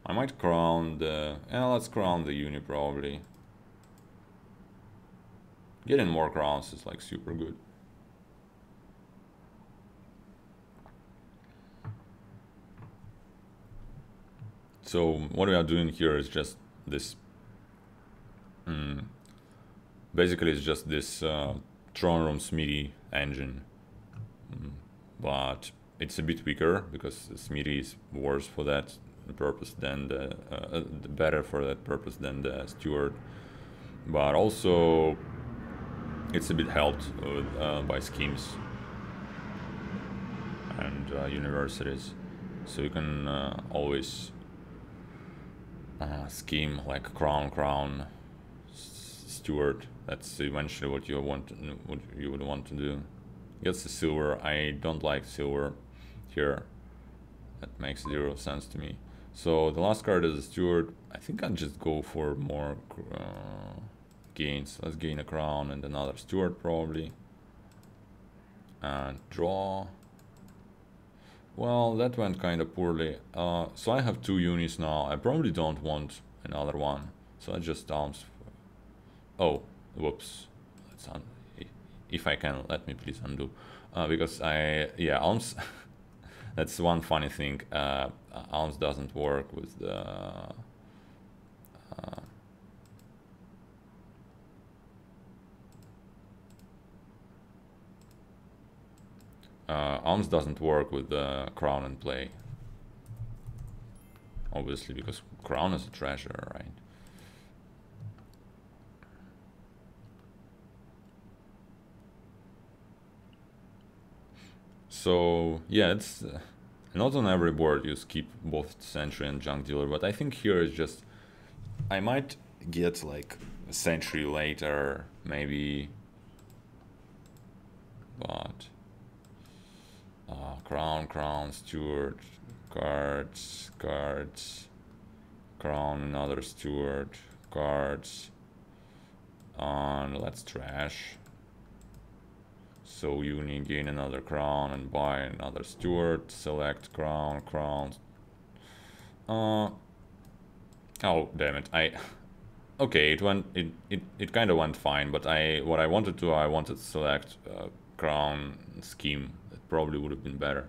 I might crown the, let's crown the uni probably. Getting more crowns is like super good. So what we are doing here is just this, basically it's just this Throne Room Smithy engine, but it's a bit weaker because Smithy is worse for that purpose than the better for that purpose than the steward, but also it's a bit helped by schemes and universities, so you can always scheme like crown steward. That's eventually what you would want to do. Gets the silver. I don't like silver here. That makes 0 sense to me. So the last card is a steward. I think I'll just go for more gains. Let's gain a crown and another steward probably. And draw. Well, that went kind of poorly. So I have 2 unis now. I probably don't want another one. So I just alms. Oh, whoops. Let's if I can, let me please undo. Because alms. That's one funny thing. Alms doesn't work with the. Alms doesn't work with the crown and play. Obviously, because crown is a treasure, right? So yeah, it's not on every board you skip both Sentry and Junk Dealer, but I think here is just I might get like a Sentry later, maybe, but crown, steward, cards, crown, another steward, cards, and let's trash. So you need gain another crown and buy another steward, select crown. Oh damn it, okay, it kind of went fine, but I wanted to select crown scheme. That probably would have been better.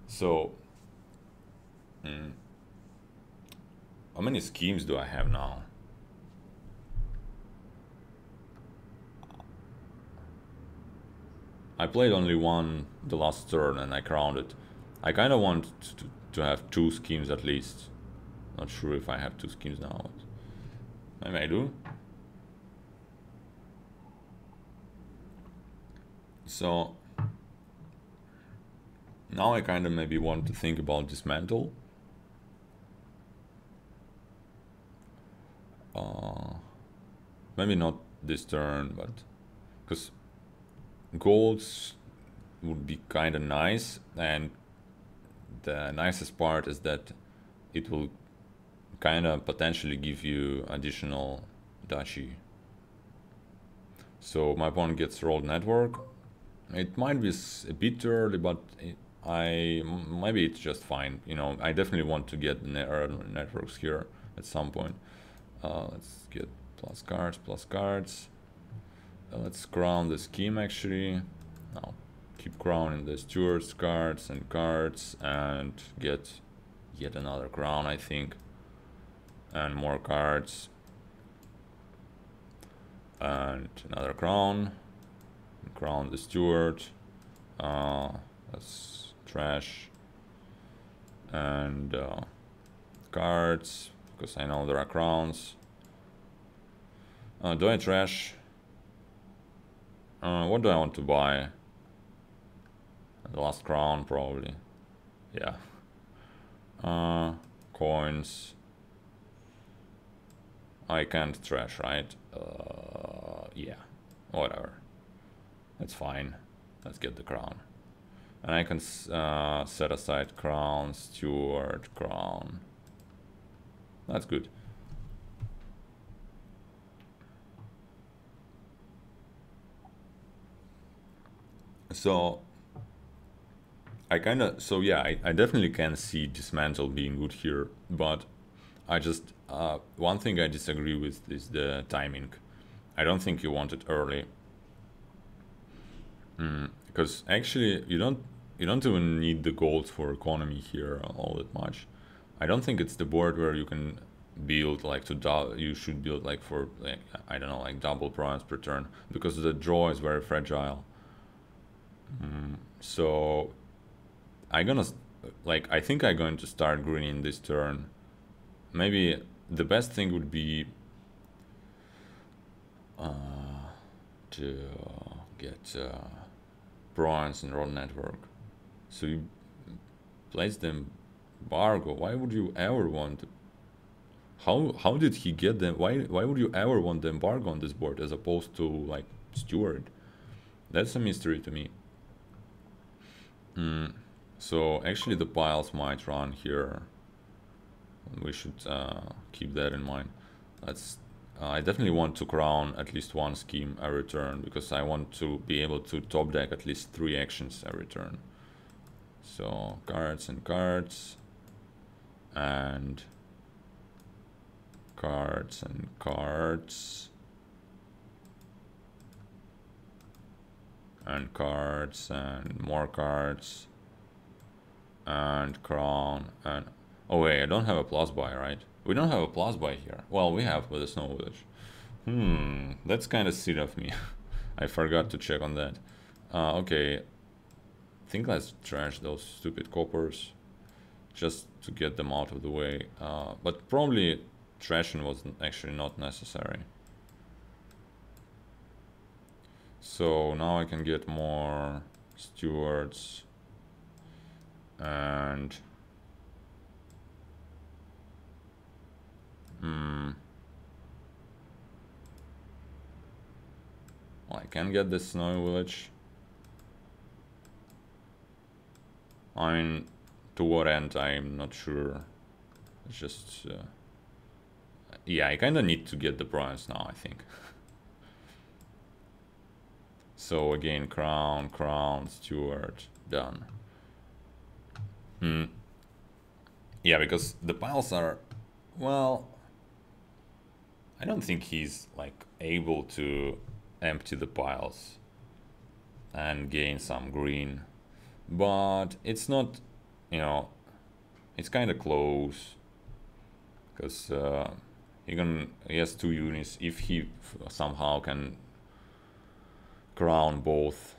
So how many schemes do I have now? I played only one the last turn and I crowned it. I kind of want to have 2 schemes at least. Not sure if I have 2 schemes now. Maybe I do. So now I kind of maybe want to think about dismantle. Maybe not this turn, but because golds would be kind of nice, and the nicest part is that it will kind of potentially give you additional duchy. So my opponent gets rolled network. It might be a bit early, but maybe it's just fine. You know, I definitely want to get networks here at some point. Let's get plus cards. Let's crown the scheme actually. Now keep crowning the stewards cards and get yet another crown, I think, and more cards and another crown. Crown the steward. Let's trash and cards because I know there are crowns. Do I trash? What do I want to buy? The last crown, probably. Yeah. Coins. I can't trash, right? Yeah. Whatever. That's fine. Let's get the crown. And I can set aside crown, steward, crown. That's good. So I kind of, so yeah, I definitely can see dismantle being good here, but I just, one thing I disagree with is the timing. I don't think you want it early. Because actually you don't even need the gold for economy here all that much. I don't think it's the board where you can build like you should build like for like, I don't know, like double price per turn, because the draw is very fragile. So I think I'm going to start greening this turn. Maybe the best thing would be to get bronze and road network. So you place them embargo. Why would you ever want? How did he get them? Why would you ever want the embargo on this board as opposed to like steward? That's a mystery to me. So actually the piles might run here. We should keep that in mind. I definitely want to crown at least one scheme every turn, because I want to be able to top deck at least 3 actions every turn. So cards and cards, and cards and cards, and cards and more cards, and crown, and oh wait, I don't have a plus buy, right? We don't have a plus buy here. Well, we have with the Snow Village. That's kind of silly of me. I forgot to check on that. Okay, I think let's trash those stupid coppers just to get them out of the way. But probably trashing was actually not necessary. So now I can get more stewards and well, I can get this Snowy Village. I mean, to what end, I'm not sure. It's just yeah, I kind of need to get the bronze now, I think. So again, crown, crown, steward, done. Yeah, because the piles are, well, I don't think he's like able to empty the piles and gain some green, but it's not, you know, it's kind of close, because he has 2 units. If he somehow can crown both,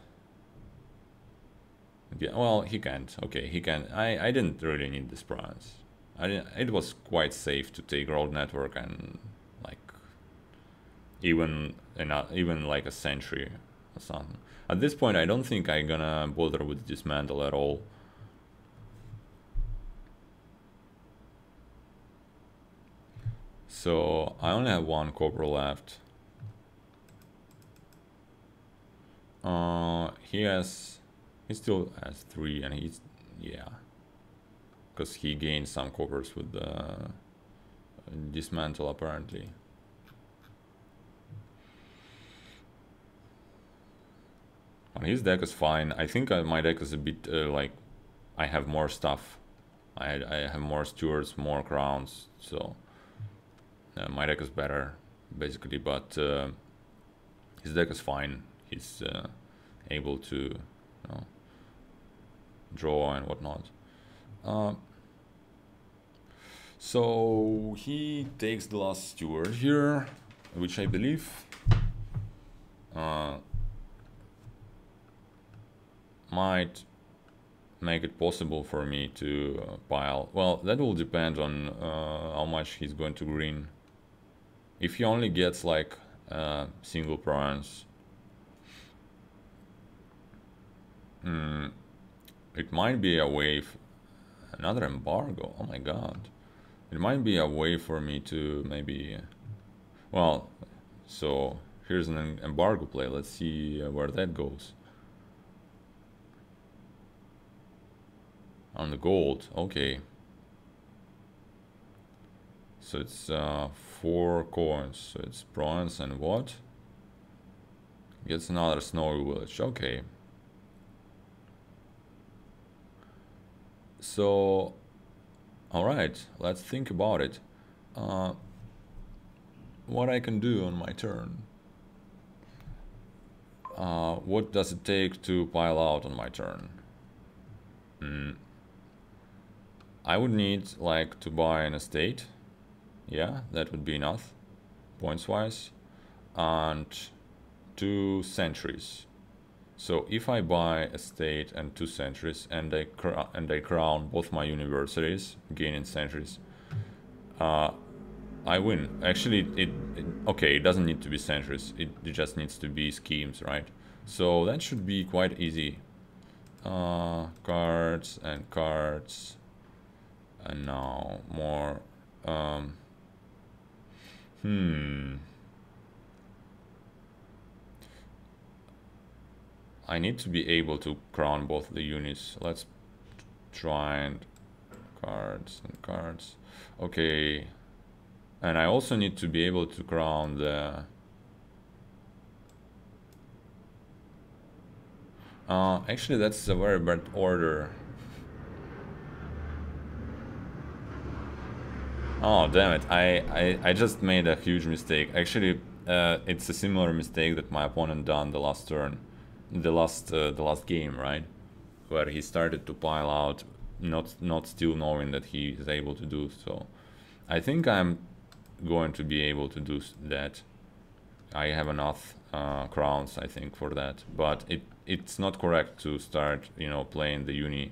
yeah, well, he can't. Okay, he can. I didn't really need this bronze. It was quite safe to take road network and like even like a century or something. At this point, I don't think I'm gonna bother with dismantle at all. So I only have 1 copper left. He still has 3, and he's, yeah, because he gained some coppers with the dismantle apparently. And his deck is fine. I think my deck is a bit like, I have more stuff. I have more stewards, more crowns, so my deck is better basically, but his deck is fine. He's able to, you know, draw and whatnot. So he takes the last steward here, which I believe might make it possible for me to pile. Well, that will depend on how much he's going to green. If he only gets like single prawns, It might be a way, another embargo, oh my god. It might be a way for me to maybe, well, so here's an embargo play, let's see where that goes. On the gold, okay. So it's 4 coins, so it's bronze and what? Gets another snowy village, okay. So, alright, let's think about it. What I can do on my turn. What does it take to pile out on my turn? I would need like to buy an estate. Yeah, that would be enough, points wise. And 2 sentries. So if I buy a state and 2 sentries and I crown both my universities, gaining sentries, I win. Actually, okay, it doesn't need to be sentries. It just needs to be schemes, right? So that should be quite easy. Cards and cards, and now more. I need to be able to crown both the units. Let's try and cards and cards. Okay. And I also need to be able to crown the... actually, that's a very bad order. Oh, damn it. I just made a huge mistake. Actually, it's a similar mistake that my opponent done the last turn. The last game, right? Where he started to pile out, not still knowing that he is able to do so. I think I'm going to be able to do that. I have enough crowns, I think, for that. But it's not correct to start, you know, playing the uni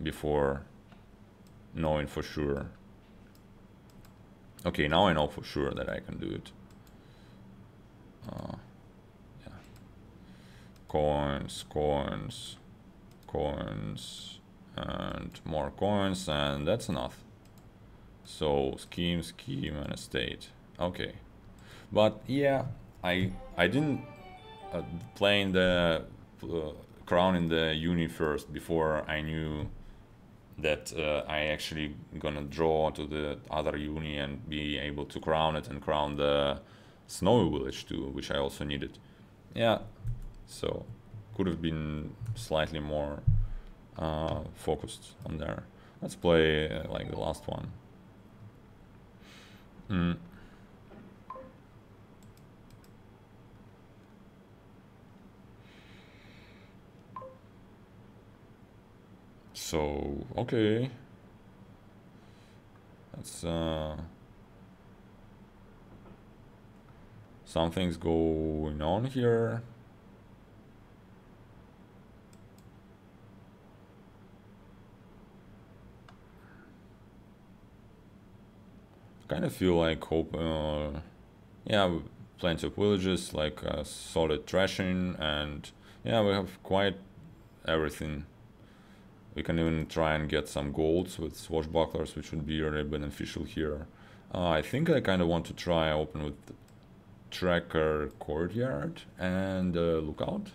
before knowing for sure. Okay, now I know for sure that I can do it. Yeah. Coins, coins, coins, and more coins, and that's enough. So scheme, and estate. Okay, but yeah, I didn't playing the crown in the uni first before I knew that I actually gonna draw to the other uni and be able to crown it and crown the snowy village too, which I also needed. Yeah, so could have been slightly more focused on there. Let's play like the last one. So, okay. That's something's going on here. Kind of feel like hope, yeah, plenty of villages, like solid thrashing, and yeah, we have quite everything. We can even try and get some golds with swashbucklers, which would be really beneficial here. I think I kind of want to try open with tracker courtyard and lookout.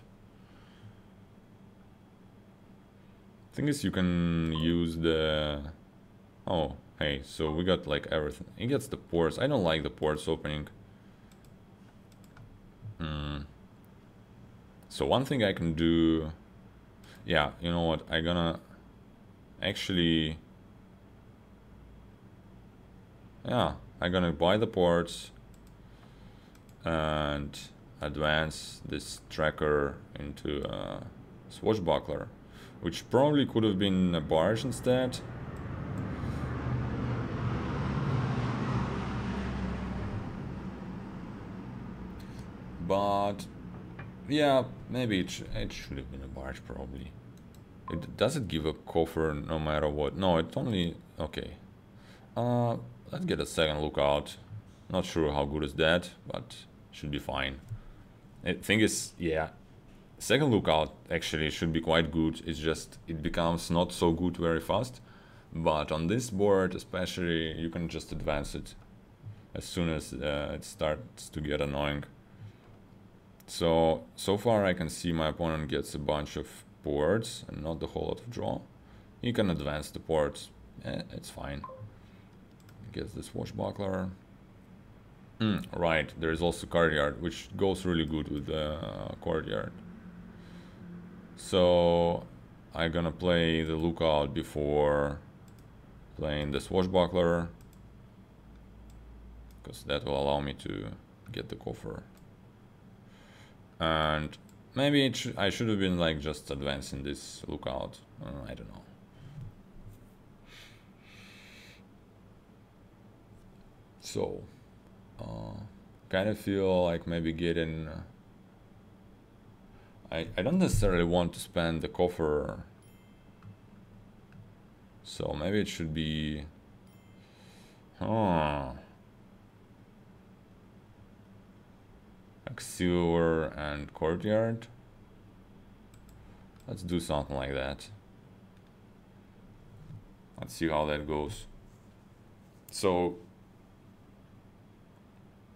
Thing is, you can use the... Oh, hey, so we got like everything. He gets the ports. I don't like the ports opening. So one thing I can do... Yeah, you know what? I'm gonna... Actually... Yeah, I'm gonna buy the ports and advance this tracker into a Swashbuckler, which probably could have been a barge instead. But yeah, maybe it should have been a barge probably. Does it give a coffer no matter what? No, it only... Okay. Let's get a second lookout. Not sure how good is that, but should be fine. The thing is, yeah, second lookout actually should be quite good. It's just it becomes not so good very fast. But on this board especially, you can just advance it as soon as it starts to get annoying. So far I can see my opponent gets a bunch of boards and not the whole lot of draw. You can advance the boards, it's fine. Gets the Swashbuckler. Right, there is also courtyard, which goes really good with the courtyard. So I'm gonna play the lookout before playing the Swashbuckler, because that will allow me to get the coffer. And maybe I should have been like just advancing this lookout. I don't know. So kind of feel like maybe getting I don't necessarily want to spend the coffer, so maybe it should be like silver and courtyard. Let's do something like that. Let's see how that goes. So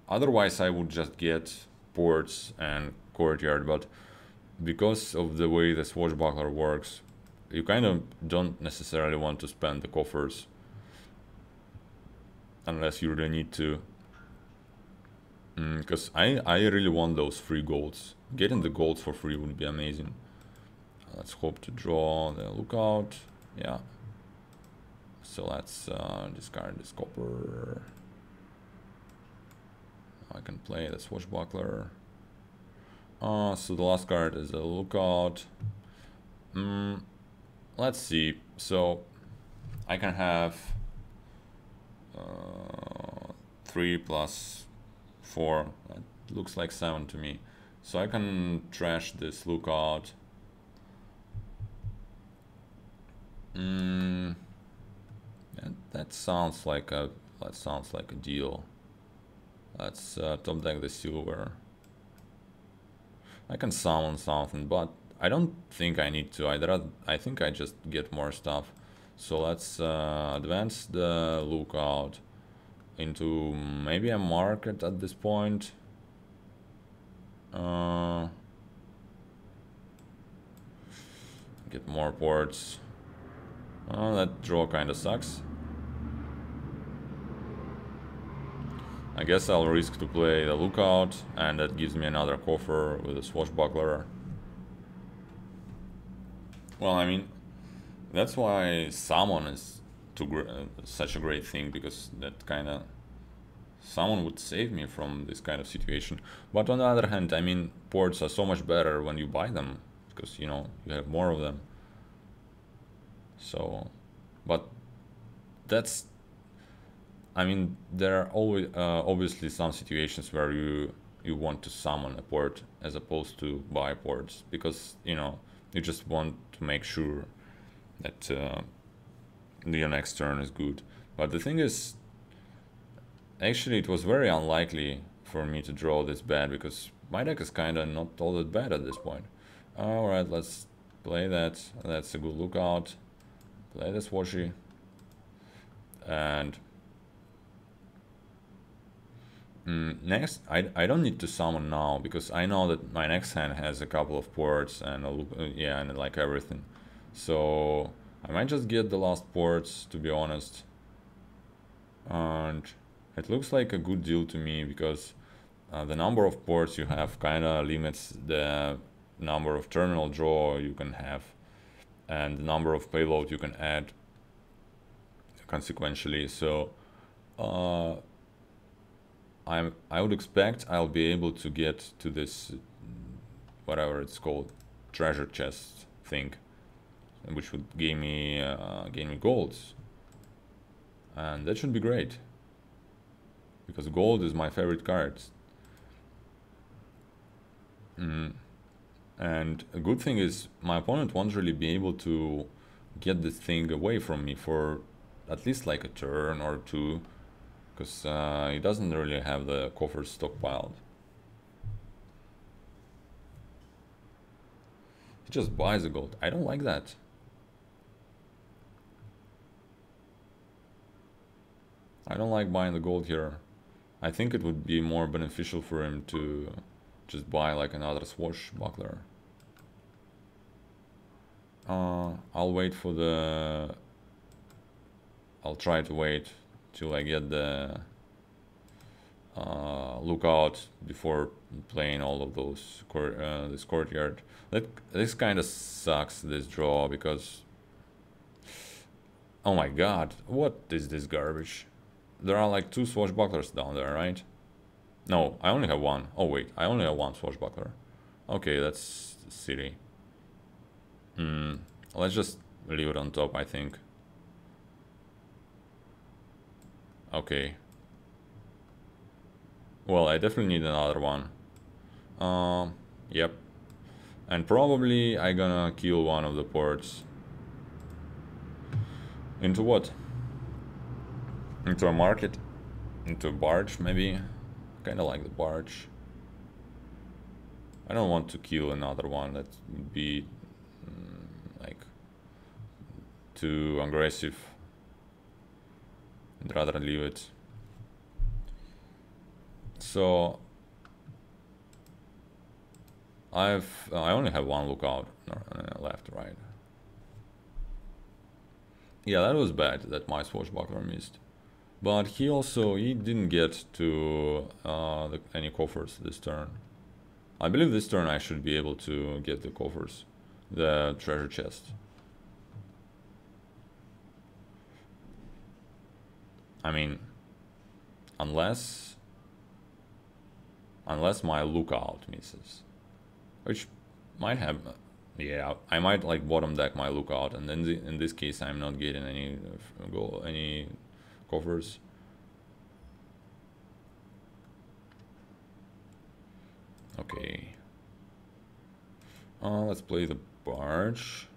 otherwise I would just get ports and courtyard, but because of the way the Swashbuckler works, you kind of don't necessarily want to spend the coffers unless you really need to, because I really want those free golds. Getting the golds for free would be amazing. Let's hope to draw the lookout. Yeah, so let's discard this copper. I can play the Swashbuckler. So the last card is a lookout. Let's see. So I can have 3 plus 4. That looks like 7 to me. So I can trash this lookout. That sounds like a deal. Let's top deck the silver. I can summon something, but I don't think I need to. I think I just get more stuff. So let's advance the lookout into maybe a market at this point. Get more ports. That draw kind of sucks. I guess I'll risk to play the lookout, and that gives me another coffer with a Swashbuckler. Well, I mean, that's why summon is such a great thing, because that kind of summon would save me from this kind of situation. But on the other hand, I mean, ports are so much better when you buy them, because you know you have more of them. So, but that's, I mean, there are always obviously some situations where you want to summon a port as opposed to buy ports, because you know you just want to make sure that your next turn is good. But the thing is, actually it was very unlikely for me to draw this bad, because my deck is kind of not all that bad at this point. Alright, let's play that. That's a good lookout. Play the Swashy. And next, I don't need to summon now, because I know that my next hand has a couple of ports and yeah, and like everything. So I might just get the last ports, to be honest. And it looks like a good deal to me, because the number of ports you have kind of limits the number of terminal draw you can have, and the number of payload you can add consequentially. So I would expect I'll be able to get to this, whatever it's called, treasure chest thing, which would gain me golds, and that should be great, because gold is my favorite card. And a good thing is my opponent won't really be able to get this thing away from me for at least like a turn or two, because he doesn't really have the coffers stockpiled. just buys the gold. I don't like that. I don't like buying the gold here. I think it would be more beneficial for him to just buy like another Swashbuckler. I'll wait for the... I'll try to wait till I get the lookout before playing all of those this courtyard. This kind of sucks, this draw, because... Oh my god, what is this garbage? There are like 2 Swashbucklers down there, right? No, I only have 1. Oh wait, I only have 1 Swashbuckler. Okay, that's silly. Let's just leave it on top, I think. Okay. Well, I definitely need another one. Yep. And probably I gonna kill one of the ports. Into what? Into a market? Into a barge, maybe? Kinda like the barge. I don't want to kill another one. That would be like too aggressive. I'd rather leave it. So I only have 1 lookout left, right? Yeah, that was bad that my Swashbuckler missed. But he didn't get to any coffers this turn. I believe this turn I should be able to get the coffers, the treasure chest. I mean, unless my lookout misses, which might have. Yeah, I might like bottom deck my lookout, and then in this case I'm not getting any coffers. Okay. Let's play the barge.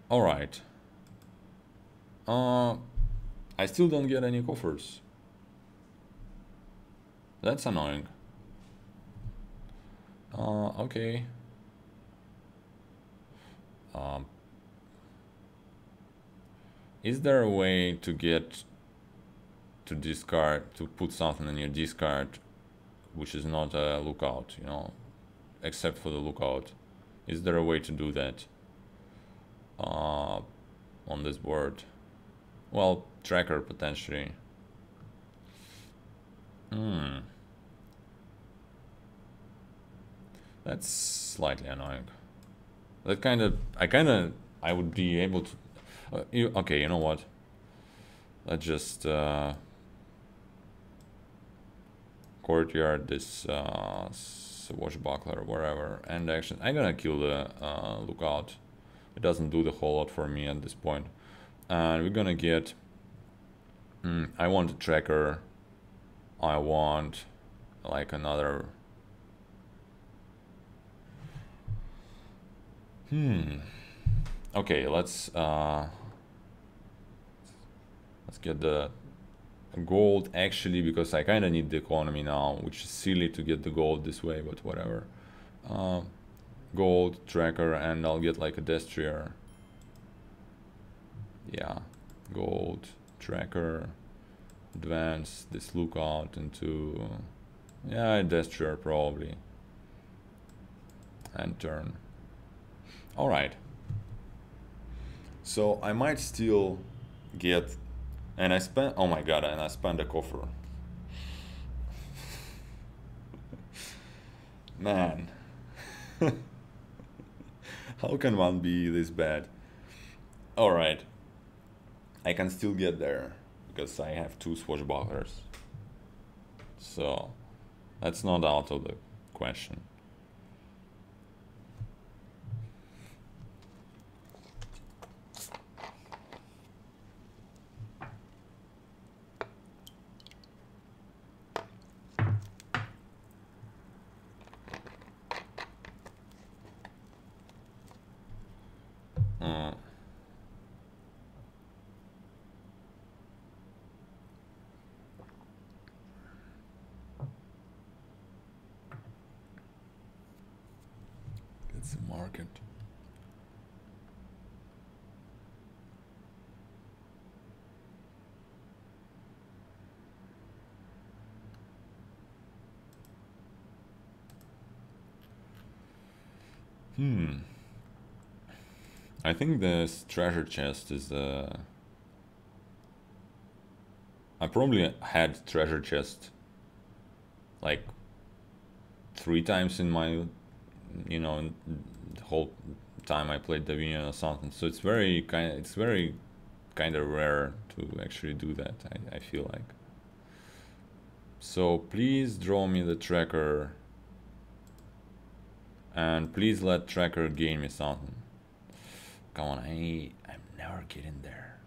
All right. I still don't get any coffers. That's annoying. Okay. Is there a way to get to discard, to put something in your discard which is not a lookout, you know, except for the lookout? Is there a way to do that on this board? Well, tracker potentially. That's slightly annoying. That I would be able to. Okay, you know what? Let's just courtyard this Swashbuckler, wherever, end action. I'm gonna kill the lookout. It doesn't do the whole lot for me at this point, and we're gonna get. I want a tracker. I want like another. Okay, let's get the gold actually, because I kind of need the economy now, which is silly to get the gold this way, but whatever. Gold tracker, and I'll get like a destroyer. Yeah, gold tracker, advance this lookout into, yeah, a destroyer probably, and turn. All right. So I might still get, and I spent, oh my god, and I spent a coffer. Man. How can one be this bad? All right. I can still get there because I have 2 Swashbucklers. So that's not out of the question. It's a market. I think this treasure chest is I probably had treasure chest like 3 times in my, you know, in the whole time I played Dominion or something. So it's very kind of rare to actually do that. I feel like. So please draw me the tracker, and please let tracker gain me something. Come on, I'm never getting there.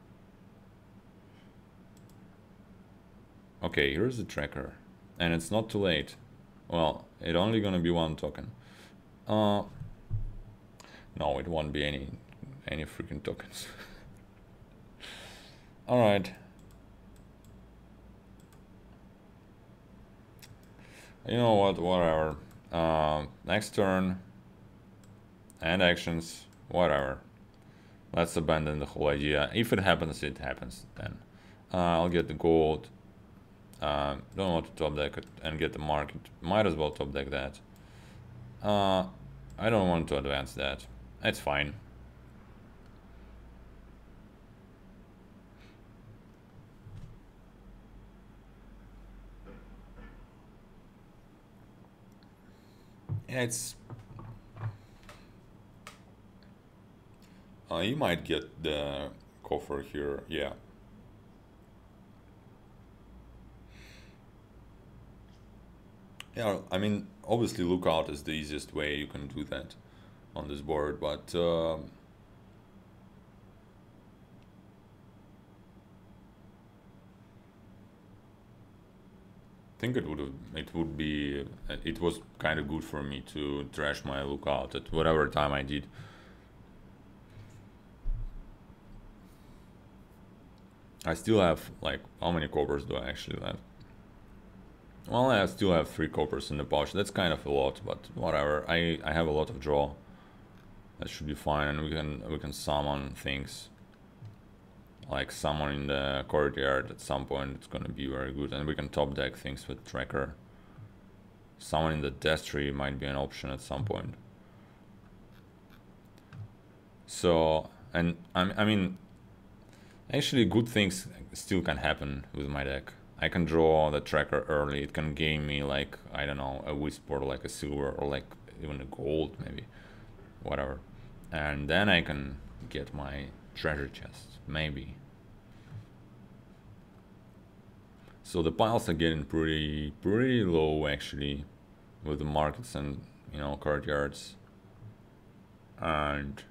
Okay, here's the tracker, and it's not too late. Well, it only gonna be 1 token. No, it won't be any freaking tokens. All right. You know what? Whatever. Next turn and actions. Whatever. Let's abandon the whole idea. If it happens, it happens. Then I'll get the gold. Don't want to top deck it and get the market. Might as well top deck that. I don't want to advance that. It's fine. Yeah, it's... you might get the coffer here, yeah. Yeah, I mean, obviously lookout is the easiest way you can do that on this board, but I think it was kind of good for me to trash my lookout at whatever time I did. I still have, like, how many coppers do I actually have? Well, I still have 3 coppers in the pouch. That's kind of a lot, but whatever. I have a lot of draw. That should be fine, and we can summon things. Like summon in the courtyard at some point. It's gonna be very good, and we can top deck things with tracker. Summon in the death tree might be an option at some point. So, and I mean, actually good things still can happen with my deck. I can draw the tracker early. It can gain me, like, I don't know, a wisp or like a silver or like even a gold maybe, whatever, and then I can get my treasure chest maybe. So the piles are getting pretty low actually with the markets and, you know, courtyards, and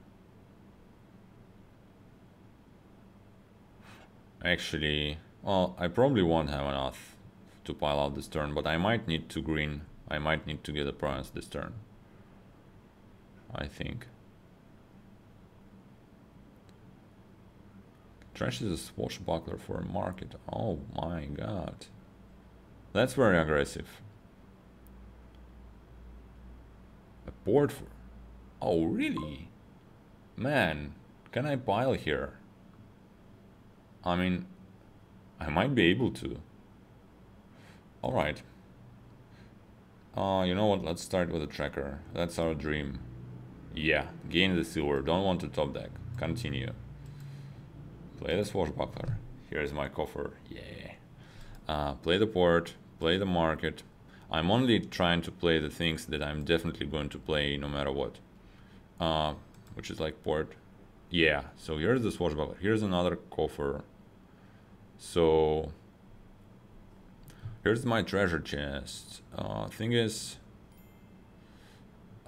actually, well, I probably won't have enough to pile out this turn, but I might need to green. I might need to get a province this turn, I think. Trash is a swashbuckler for a market. Oh my god. That's very aggressive. A board for... Oh, really? Man, can I pile here? I mean, I might be able to. Alright. You know what? Let's start with a tracker. That's our dream. Yeah, gain the silver. Don't want to top deck. Continue. Play the swashbuckler. Here's my coffer. Yeah. Play the port. Play the market. I'm only trying to play the things that I'm definitely going to play no matter what. Which is like port. Yeah. So here's the swashbuckler. Here's another coffer. So here's my treasure chest. Thing is,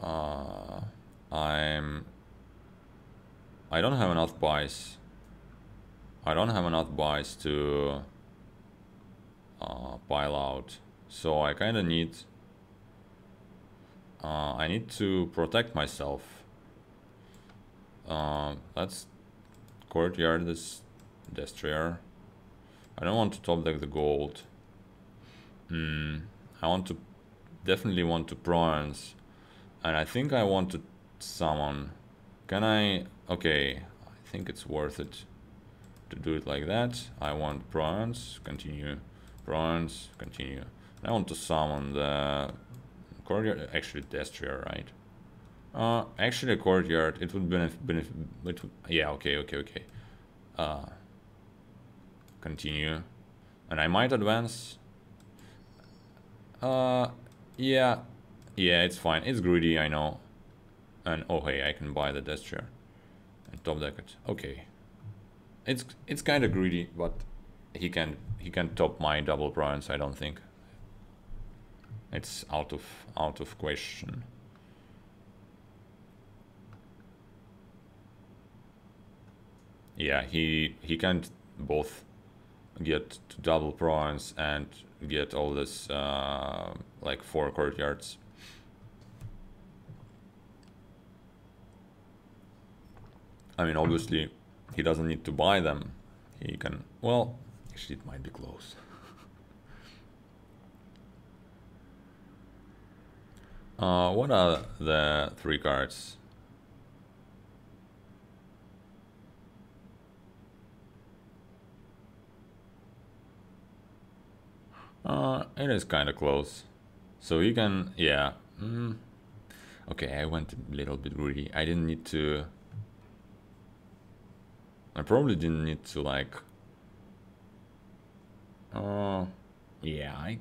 I don't have enough buys. I don't have enough buys to pile out, so I kind of need. I need to protect myself. Let's courtyard this destroyer. I don't want to top deck the gold. I definitely want to bronze, and I think I want to summon. Can I? Okay, I think it's worth it to do it like that. I want prawns, continue, prawns, continue. I want to summon the courtyard, actually destrier, right? Actually a courtyard, it would benefit, yeah, okay. Continue. And I might advance. Yeah, it's fine. It's greedy, I know. And oh hey, I can buy the destrier and top deck it. Okay. It's kind of greedy, but he can top my double prawns, I don't think. It's out of question. Yeah, he can't both get to double prawns and get all this like 4 courtyards. I mean, obviously he doesn't need to buy them. He can, well, actually it might be close. What are the 3 cards? It is kind of close. So he can, yeah. Okay, I went a little bit greedy. I didn't need to. I probably didn't need to, like. Yeah,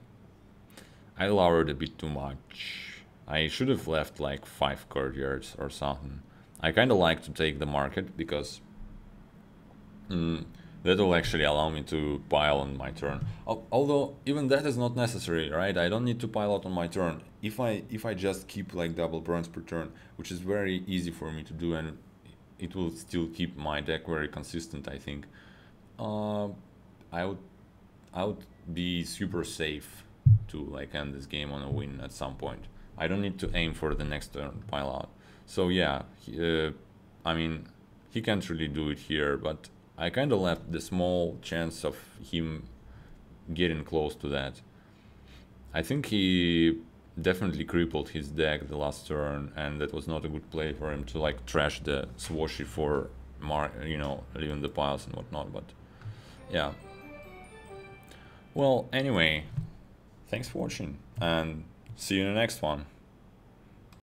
I lowered a bit too much. I should have left like 5 courtyards or something. I kind of like to take the market because that will actually allow me to pile on my turn. Although even that is not necessary, right? I don't need to pile out on my turn. If I just keep like double bronze per turn, which is very easy for me to do, and it will still keep my deck very consistent, I think. I would be super safe to like end this game on a win at some point. I don't need to aim for the next turn pile out. So yeah, I mean, he can't really do it here, but I kind of left the small chance of him getting close to that. I think he definitely crippled his deck the last turn, and that was not a good play for him to like trash the Swashy for leaving the piles and whatnot. But yeah. Well, anyway, thanks for watching, and see you in the next one.